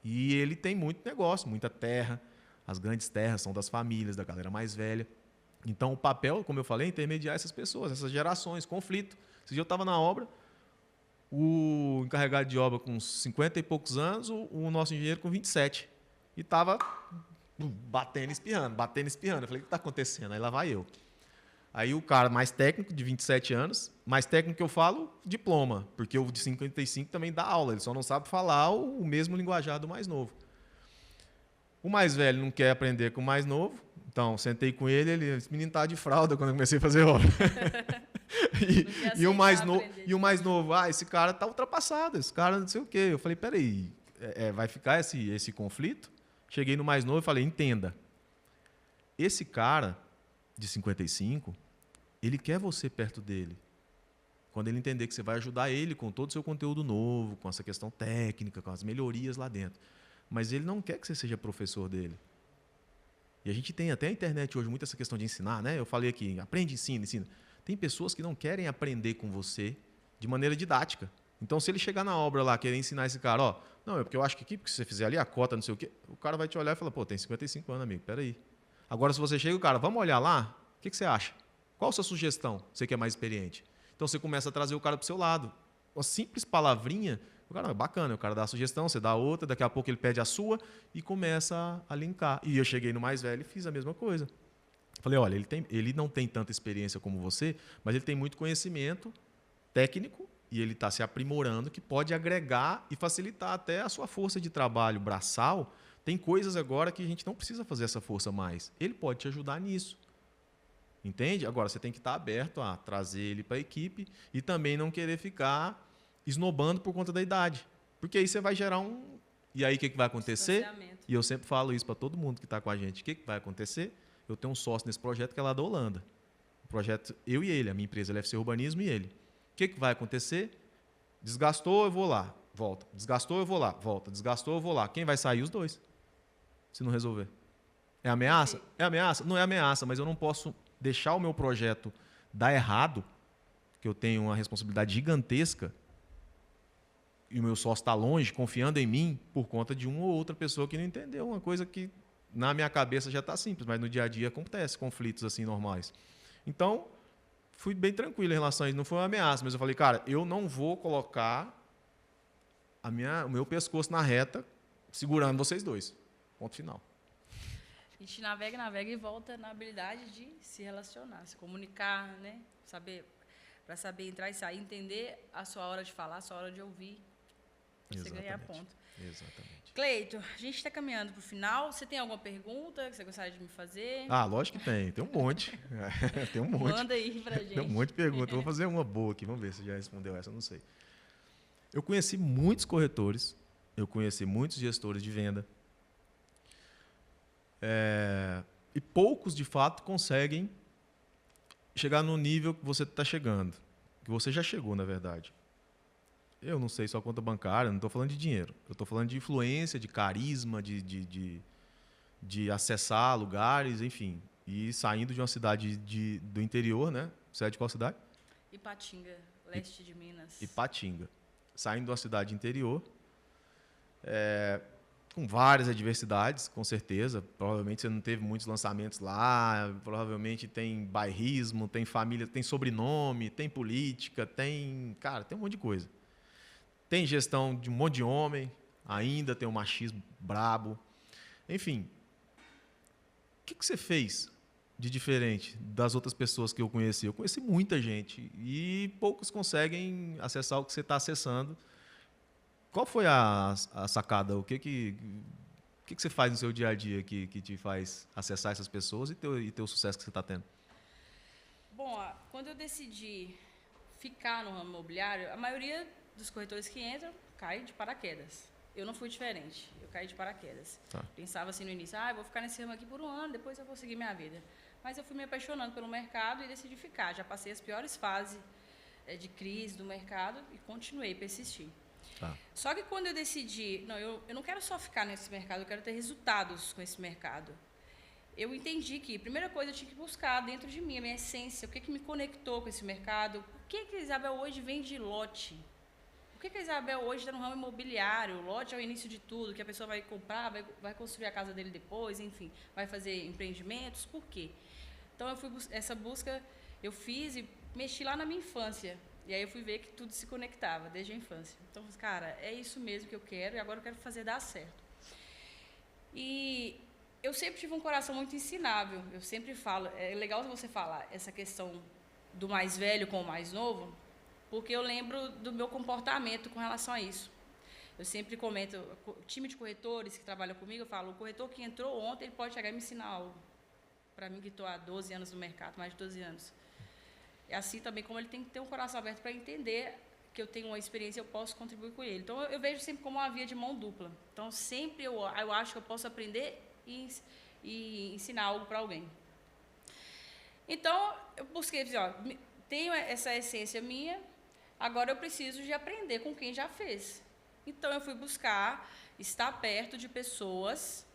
E ele tem muito negócio, muita terra. As grandes terras são das famílias, da galera mais velha. Então, o papel, como eu falei, é intermediar essas pessoas, essas gerações, conflito. Esse dia eu estava na obra, o encarregado de obra com 50 e poucos anos, o nosso engenheiro com 27. E estava batendo e espirrando. Eu falei, o que está acontecendo? Aí lá vai eu. Aí o cara mais técnico, de 27 anos, mais técnico que eu falo, diploma, porque o de 55 também dá aula, ele só não sabe falar o mesmo linguajar do mais novo. O mais velho não quer aprender com o mais novo, então sentei com ele, esse menino estava de fralda quando eu comecei a fazer obra. e o mais novo, esse cara está ultrapassado, esse cara não sei o quê. Eu falei, peraí, vai ficar esse conflito? Cheguei no mais novo e falei, entenda, esse cara de 55, ele quer você perto dele. Quando ele entender que você vai ajudar ele com todo o seu conteúdo novo, com essa questão técnica, com as melhorias lá dentro. Mas ele não quer que você seja professor dele. E a gente tem até a internet hoje muito essa questão de ensinar, né? Eu falei aqui, aprende, ensina. Tem pessoas que não querem aprender com você de maneira didática. Então, se ele chegar na obra lá, querer ensinar esse cara, não, é porque eu acho que aqui, porque se você fizer ali a cota, não sei o quê, o cara vai te olhar e falar, pô, tem 55 anos, amigo, peraí. Agora, se você chega, o cara, vamos olhar lá, o que você acha? Qual a sua sugestão, você que é mais experiente? Então, você começa a trazer o cara para o seu lado. Uma simples palavrinha, o cara é bacana, o cara dá a sugestão, você dá outra, daqui a pouco ele pede a sua e começa a linkar. E eu cheguei no mais velho e fiz a mesma coisa. Falei, olha, ele não tem tanta experiência como você, mas ele tem muito conhecimento técnico e ele está se aprimorando que pode agregar e facilitar até a sua força de trabalho braçal. Tem coisas agora que a gente não precisa fazer essa força mais. Ele pode te ajudar nisso. Entende? Agora, você tem que estar aberto a trazer ele para a equipe e também não querer ficar esnobando por conta da idade. Porque aí você vai gerar um... E aí o que vai acontecer? E eu sempre falo isso para todo mundo que está com a gente. O que vai acontecer? Eu tenho um sócio nesse projeto que é lá da Holanda. O projeto, eu e ele, a minha empresa, LFC Urbanismo e ele. O que vai acontecer? Desgastou, eu vou lá, volta. Desgastou, eu vou lá, volta. Desgastou, eu vou lá. Quem vai sair? Os dois. Se não resolver. É ameaça? É ameaça? Não é ameaça, mas eu não posso deixar o meu projeto dar errado, que eu tenho uma responsabilidade gigantesca, e o meu sócio está longe, confiando em mim, por conta de uma ou outra pessoa que não entendeu uma coisa que na minha cabeça já está simples, mas no dia a dia acontece conflitos assim normais. Então, fui bem tranquilo em relação a isso. Não foi uma ameaça, mas eu falei, cara, eu não vou colocar o meu pescoço na reta segurando vocês dois. Ponto final. A gente navega e volta na habilidade de se relacionar, se comunicar, né? Para saber entrar e sair, entender a sua hora de falar, a sua hora de ouvir. Você ganhar ponto. Exatamente. Cleito, a gente está caminhando para o final. Você tem alguma pergunta que você gostaria de me fazer? Lógico que tem. Tem um monte. Tem um monte. Manda aí pra gente. Tem um monte de perguntas. Vou fazer uma boa aqui. Vamos ver se já respondeu essa. Eu não sei. Eu conheci muitos corretores. Eu conheci muitos gestores de venda. E poucos, de fato, conseguem chegar no nível que você está chegando. Que você já chegou, na verdade. Eu não sei só conta bancária, não estou falando de dinheiro. Eu estou falando de influência, de carisma, de acessar lugares, enfim. E saindo de uma cidade do interior, né? Você é de qual cidade? Ipatinga, leste de Minas. Ipatinga. Saindo de uma cidade interior, com várias adversidades, com certeza. Provavelmente você não teve muitos lançamentos lá, provavelmente tem bairrismo, tem família, tem sobrenome, tem política, tem um monte de coisa. Tem gestão de um monte de homem, ainda tem um machismo brabo. Enfim, o que você fez de diferente das outras pessoas que eu conheci? Eu conheci muita gente e poucos conseguem acessar o que você está acessando. Qual foi a sacada? O que você faz no seu dia a dia que te faz acessar essas pessoas e ter o sucesso que você está tendo? Bom, quando eu decidi ficar no ramo imobiliário, a maioria dos corretores que entram cai de paraquedas. Eu não fui diferente, eu caí de paraquedas. Tá. Pensava assim no início, eu vou ficar nesse ramo aqui por um ano, depois eu vou seguir minha vida. Mas eu fui me apaixonando pelo mercado e decidi ficar. Já passei as piores fases de crise do mercado e continuei, persisti. Tá. Só que quando eu decidi, eu não quero só ficar nesse mercado, eu quero ter resultados com esse mercado. Eu entendi que, primeira coisa, eu tinha que buscar dentro de mim, a minha essência, o que me conectou com esse mercado, por que a Isabel hoje vende lote? Por que a Isabel hoje está no ramo imobiliário? O lote é o início de tudo, que a pessoa vai comprar, vai construir a casa dele depois, enfim, vai fazer empreendimentos, por quê? Então, essa busca eu fiz e mexi lá na minha infância. E aí eu fui ver que tudo se conectava, desde a infância. Então, cara, é isso mesmo que eu quero e agora eu quero fazer dar certo. E eu sempre tive um coração muito ensinável. Eu sempre falo, é legal você falar essa questão do mais velho com o mais novo, porque eu lembro do meu comportamento com relação a isso. Eu sempre comento, o time de corretores que trabalha comigo, eu falo, o corretor que entrou ontem, ele pode chegar e me ensinar algo. Para mim, que estou há 12 anos no mercado, mais de 12 anos. É assim também como ele tem que ter um coração aberto para entender que eu tenho uma experiência e eu posso contribuir com ele. Então, eu vejo sempre como uma via de mão dupla. Então, sempre eu acho que eu posso aprender e ensinar algo para alguém. Então, eu busquei dizer, tenho essa essência minha, agora eu preciso de aprender com quem já fez. Então, eu fui buscar estar perto de pessoas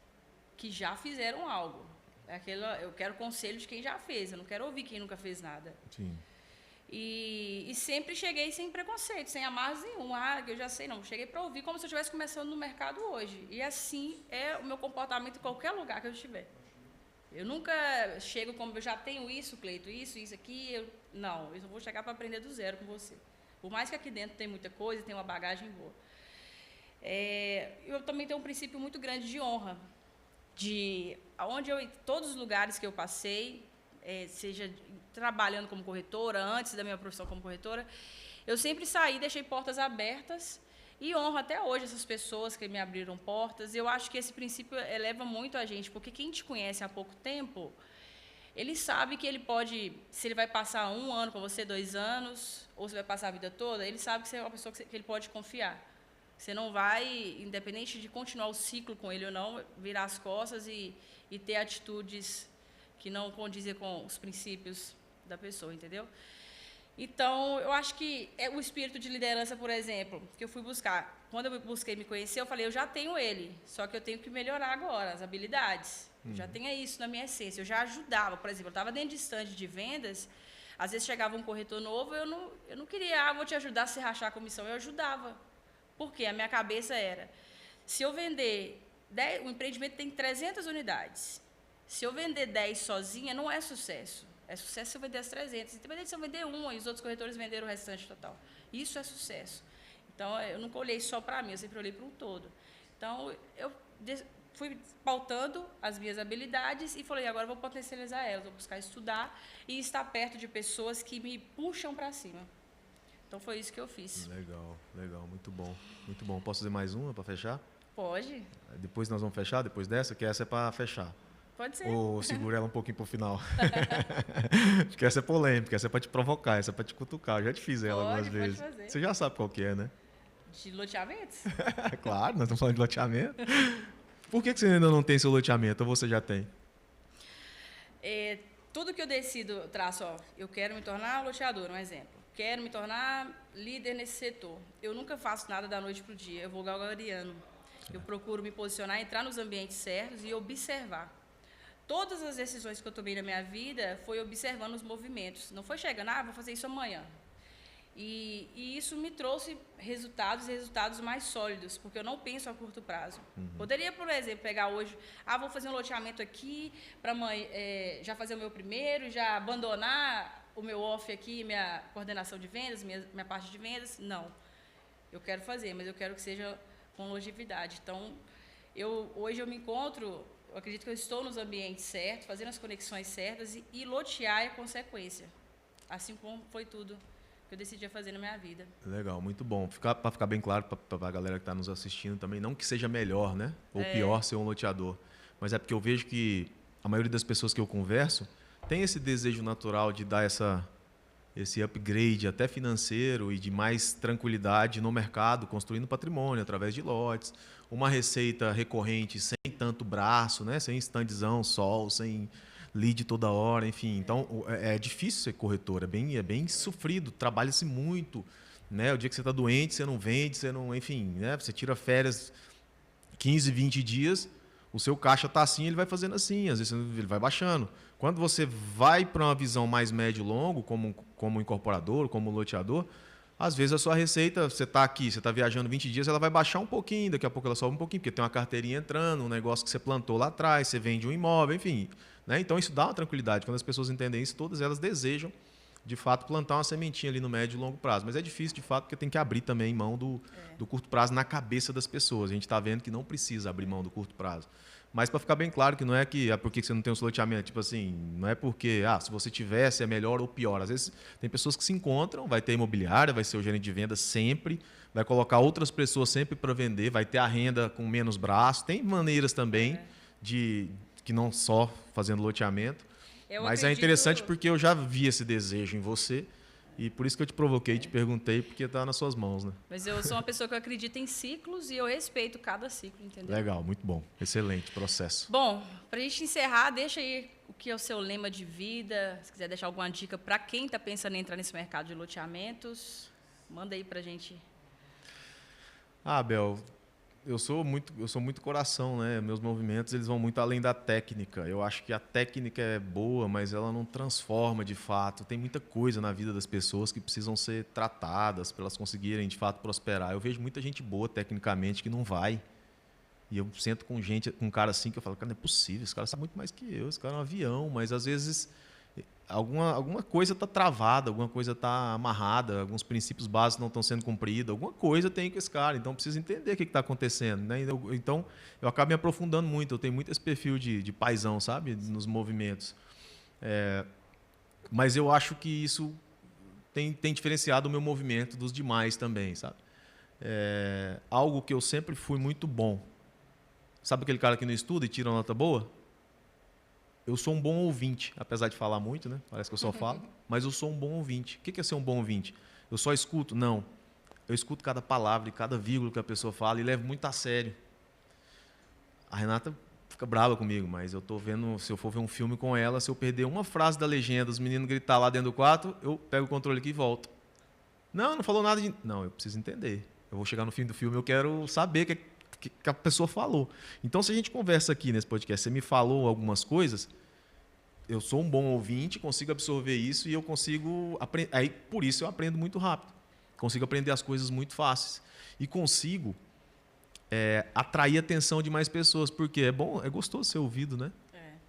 que já fizeram algo. Eu quero conselho de quem já fez, eu não quero ouvir quem nunca fez nada. Sim. E sempre cheguei sem preconceito, sem amarras nenhum. Que eu já sei, não. Cheguei para ouvir como se eu estivesse começando no mercado hoje. E assim é o meu comportamento em qualquer lugar que eu estiver. Eu nunca chego como eu já tenho isso, Cleito, isso aqui. Não, eu vou chegar para aprender do zero com você. Por mais que aqui dentro tem muita coisa, tem uma bagagem boa. Eu também tenho um princípio muito grande de honra. Todos os lugares que eu passei, seja trabalhando como corretora, antes da minha profissão como corretora, eu sempre saí, deixei portas abertas e honro até hoje essas pessoas que me abriram portas. Eu acho que esse princípio eleva muito a gente, porque quem te conhece há pouco tempo, ele sabe que ele pode, se ele vai passar 1 ano com você, 2 anos, ou se vai passar a vida toda, ele sabe que você é uma pessoa que ele pode confiar. Você não vai, independente de continuar o ciclo com ele ou não, virar as costas e ter atitudes que não condizem com os princípios da pessoa, entendeu? Então, eu acho que é o espírito de liderança, por exemplo, que eu fui buscar. Quando eu busquei me conhecer, eu falei, eu já tenho ele, só que eu tenho que melhorar agora as habilidades. Eu já tenho isso na minha essência. Eu já ajudava, por exemplo, eu estava dentro de stand de vendas, às vezes chegava um corretor novo, eu não queria, vou te ajudar a se rachar a comissão, eu ajudava. Porque a minha cabeça era, se eu vender 10, o empreendimento tem 300 unidades. Se eu vender 10 sozinha, não é sucesso. É sucesso se eu vender as 300. Independente se eu vender uma e os outros corretores venderam o restante total. Isso é sucesso. Então, eu nunca olhei só para mim, eu sempre olhei para um todo. Então, eu fui pautando as minhas habilidades e falei, agora eu vou potencializar elas, vou buscar estudar e estar perto de pessoas que me puxam para cima. Então, foi isso que eu fiz. Legal, muito bom. Muito bom. Posso fazer mais uma para fechar? Pode. Depois nós vamos fechar, depois dessa, que essa é para fechar. Pode ser. Ou segura ela um pouquinho pro final. Porque essa é polêmica, essa é para te provocar, essa é para te cutucar. Eu já te fiz ela algumas vezes. Fazer. Você já sabe qual que é, né? De loteamentos? Claro, nós estamos falando de loteamento. Por que você ainda não tem seu loteamento ou você já tem? Tudo que eu decido, eu traço, eu quero me tornar loteador, um exemplo. Quero me tornar líder nesse setor. Eu nunca faço nada da noite para o dia, eu vou galgariano. Eu procuro me posicionar, entrar nos ambientes certos e observar. Todas as decisões que eu tomei na minha vida foi observando os movimentos. Não foi chegando, vou fazer isso amanhã. E isso me trouxe resultados mais sólidos, porque eu não penso a curto prazo. Poderia, por exemplo, pegar hoje, vou fazer um loteamento aqui, para já fazer o meu primeiro, já abandonar o meu off aqui, minha coordenação de vendas, minha parte de vendas. Não. Eu quero fazer, mas eu quero que seja com longevidade. Então, hoje eu me encontro eu acredito que eu estou nos ambientes certos, fazendo as conexões certas e lotear é consequência. Assim como foi tudo que eu decidi fazer na minha vida. Legal, muito bom. Para ficar bem claro para a galera que está nos assistindo também, não que seja melhor, né? Ou pior ser um loteador. Mas é porque eu vejo que a maioria das pessoas que eu converso tem esse desejo natural de dar esse upgrade até financeiro e de mais tranquilidade no mercado, construindo patrimônio através de lotes, uma receita recorrente sem tanto braço, né? Sem standzão, sol, sem lead toda hora, enfim. Então, é difícil ser corretor, é bem sofrido, trabalha-se muito, né? O dia que você está doente, você não vende, você não, enfim, né? Você tira férias 15, 20 dias, o seu caixa está assim, ele vai fazendo assim, às vezes ele vai baixando. Quando você vai para uma visão mais médio e longo, como incorporador, como loteador, às vezes a sua receita, você está aqui, você está viajando 20 dias, ela vai baixar um pouquinho, daqui a pouco ela sobe um pouquinho, porque tem uma carteirinha entrando, um negócio que você plantou lá atrás, você vende um imóvel, enfim. Né? Então isso dá uma tranquilidade. Quando as pessoas entendem isso, todas elas desejam, de fato, plantar uma sementinha ali no médio e longo prazo. Mas é difícil, de fato, porque tem que abrir também mão do curto prazo na cabeça das pessoas. A gente está vendo que não precisa abrir mão do curto prazo. Mas para ficar bem claro que não é que por que você não tem um loteamento, tipo assim, não é porque se você tivesse é melhor ou pior. Às vezes tem pessoas que se encontram, vai ter imobiliária, vai ser o gerente de venda sempre, vai colocar outras pessoas sempre para vender, vai ter a renda com menos braço. Tem maneiras também de que não só fazendo loteamento. Mas é interessante porque eu já vi esse desejo em você. E por isso que eu te provoquei, te perguntei, porque está nas suas mãos, né? Mas eu sou uma pessoa que acredita em ciclos e eu respeito cada ciclo, entendeu? Legal, muito bom. Excelente processo. Bom, para a gente encerrar, deixa aí o que é o seu lema de vida. Se quiser deixar alguma dica para quem está pensando em entrar nesse mercado de loteamentos, manda aí para a gente. Bel, eu sou muito coração, né? Meus movimentos eles vão muito além da técnica. Eu acho que a técnica é boa, mas ela não transforma de fato. Tem muita coisa na vida das pessoas que precisam ser tratadas para elas conseguirem de fato prosperar. Eu vejo muita gente boa tecnicamente que não vai. E eu sento com um cara assim que eu falo, cara, não é possível, esse cara sabe muito mais que eu, esse cara é um avião, mas às vezes alguma coisa está travada, alguma coisa está amarrada, alguns princípios básicos não estão sendo cumpridos, alguma coisa tem com esse cara, então precisa entender o que está acontecendo. Né? Então, eu acabo me aprofundando muito, eu tenho muito esse perfil de paizão, sabe, nos movimentos. Mas eu acho que isso tem diferenciado o meu movimento dos demais também, sabe? Algo que eu sempre fui muito bom. Sabe aquele cara que não estuda e tira uma nota boa? Eu sou um bom ouvinte, apesar de falar muito, né? Parece que eu só falo, mas eu sou um bom ouvinte. O que é ser um bom ouvinte? Eu só escuto? Não. Eu escuto cada palavra e cada vírgula que a pessoa fala e levo muito a sério. A Renata fica brava comigo, mas eu tô vendo, se eu for ver um filme com ela, se eu perder uma frase da legenda, os meninos gritar lá dentro do quarto, eu pego o controle aqui e volto. Não falou nada de... Não, eu preciso entender. Eu vou chegar no fim do filme, eu quero saber o que a pessoa falou. Então, se a gente conversa aqui nesse podcast, você me falou algumas coisas, eu sou um bom ouvinte, consigo absorver isso e eu consigo aprender. Aí, por isso eu aprendo muito rápido. Consigo aprender as coisas muito fáceis. E consigo atrair a atenção de mais pessoas, porque é gostoso ser ouvido, né?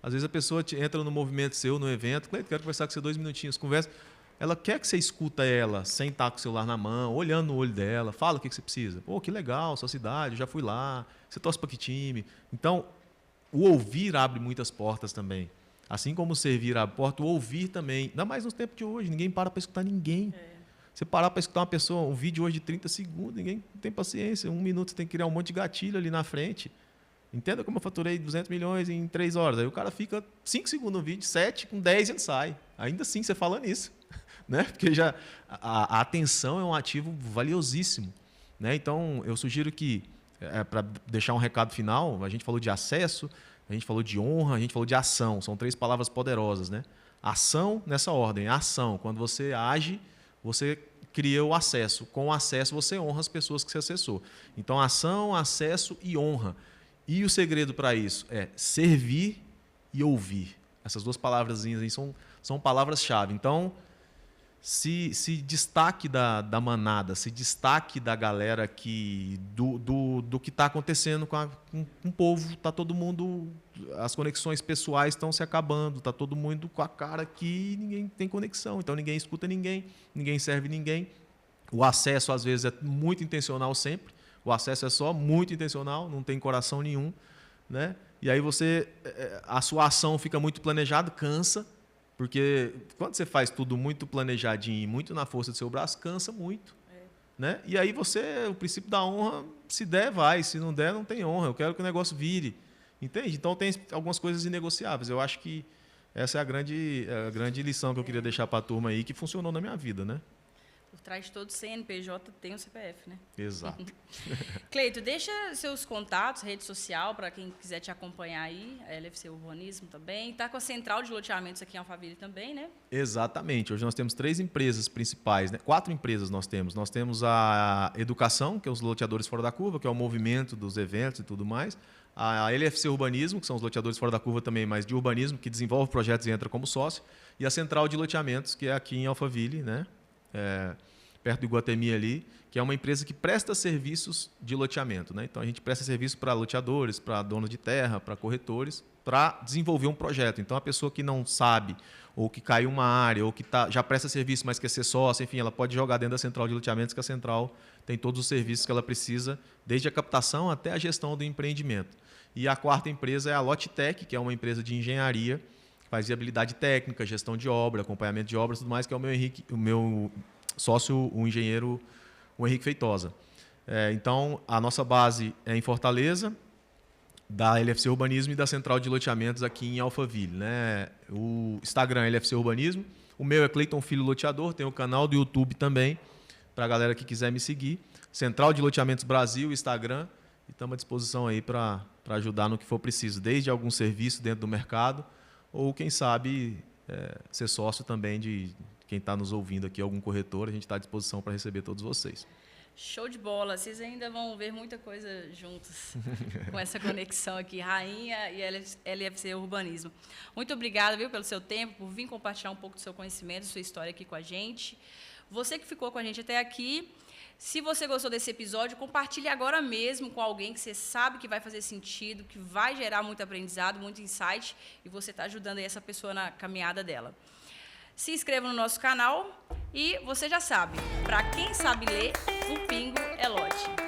Às vezes a pessoa entra no movimento seu, no evento, Cleiton, quero conversar com você 2 minutinhos, conversa. Ela quer que você escuta ela, sem estar com o celular na mão, olhando no olho dela, fala o que você precisa. Pô, que legal, sua cidade, eu já fui lá, você torce para que time? Então, o ouvir abre muitas portas também. Assim como o servir abre porta, o ouvir também. Ainda mais nos tempos de hoje, ninguém para escutar ninguém. Você parar para escutar uma pessoa, um vídeo hoje de 30 segundos, ninguém tem paciência. 1 minuto você tem que criar um monte de gatilho ali na frente. Entenda como eu faturei 200 milhões em 3 horas. Aí o cara fica 5 segundos no vídeo, 7, com 10 ele sai. Ainda assim, você falando isso. Né? Porque a atenção é um ativo valiosíssimo. Né? Então, eu sugiro que, para deixar um recado final, a gente falou de acesso, a gente falou de honra, a gente falou de ação. São 3 palavras poderosas. Né? Ação, nessa ordem. Ação, quando você age, você cria o acesso. Com o acesso, você honra as pessoas que você acessou. Então, ação, acesso e honra. E o segredo para isso é servir e ouvir. Essas 2 palavrazinhas aí são palavras-chave. Então, se destaque da manada, se destaque da galera do que está acontecendo com o povo. Está todo mundo, as conexões pessoais estão se acabando, está todo mundo com a cara que ninguém tem conexão, então ninguém escuta ninguém serve ninguém. O acesso, às vezes, é muito intencional sempre, o acesso é só muito intencional, não tem coração nenhum. Né? E aí a sua ação fica muito planejada, cansa, porque quando você faz tudo muito planejadinho e muito na força do seu braço, cansa muito. Né? E aí o princípio da honra, se der, vai, se não der, não tem honra. Eu quero que o negócio vire. Entende? Então tem algumas coisas inegociáveis. Eu acho que essa é a grande lição que eu queria deixar para a turma aí, que funcionou na minha vida, né? Por trás de todo CNPJ tem o CPF, né? Exato. Cleito, deixa seus contatos, rede social, para quem quiser te acompanhar aí, a LFC Urbanismo também. Está com a central de loteamentos aqui em Alphaville também, né? Exatamente. Hoje nós temos 3 empresas principais, né? 4 empresas nós temos. Nós temos a Educação, que é os loteadores fora da curva, que é o movimento dos eventos e tudo mais. A LFC Urbanismo, que são os loteadores fora da curva também, mas de urbanismo, que desenvolve projetos e entra como sócio. E a central de loteamentos, que é aqui em Alphaville, né? Perto do Iguatemi ali, que é uma empresa que presta serviços de loteamento, né? Então a gente presta serviço para loteadores, para donos de terra, para corretores, para desenvolver um projeto. Então a pessoa que não sabe, ou que caiu uma área, ou que já presta serviço, mas quer ser sócia, enfim, ela pode jogar dentro da central de loteamentos, que a central tem todos os serviços que ela precisa, desde a captação até a gestão do empreendimento. E a 4ª empresa é a Lotitec, que é uma empresa de engenharia, faz viabilidade técnica, gestão de obra, acompanhamento de obras e tudo mais, que é o meu sócio, o engenheiro Henrique Feitosa. Então, a nossa base é em Fortaleza, da LFC Urbanismo e da Central de Loteamentos aqui em Alphaville, né? O Instagram é LFC Urbanismo, o meu é Cleiton Filho Loteador, tem o canal do YouTube também, para a galera que quiser me seguir. Central de Loteamentos Brasil, Instagram, e estamos à disposição aí para ajudar no que for preciso, desde algum serviço dentro do mercado, ou quem sabe ser sócio também de quem está nos ouvindo aqui, algum corretor, a gente está à disposição para receber todos vocês. Show de bola, vocês ainda vão ver muita coisa juntos com essa conexão aqui, Rainha e LFC Urbanismo. Muito obrigada, viu, pelo seu tempo, por vir compartilhar um pouco do seu conhecimento, sua história aqui com a gente. Você que ficou com a gente até aqui, se você gostou desse episódio, compartilhe agora mesmo com alguém que você sabe que vai fazer sentido, que vai gerar muito aprendizado, muito insight, e você está ajudando aí essa pessoa na caminhada dela. Se inscreva no nosso canal e você já sabe, para quem sabe ler, o pingo é lote.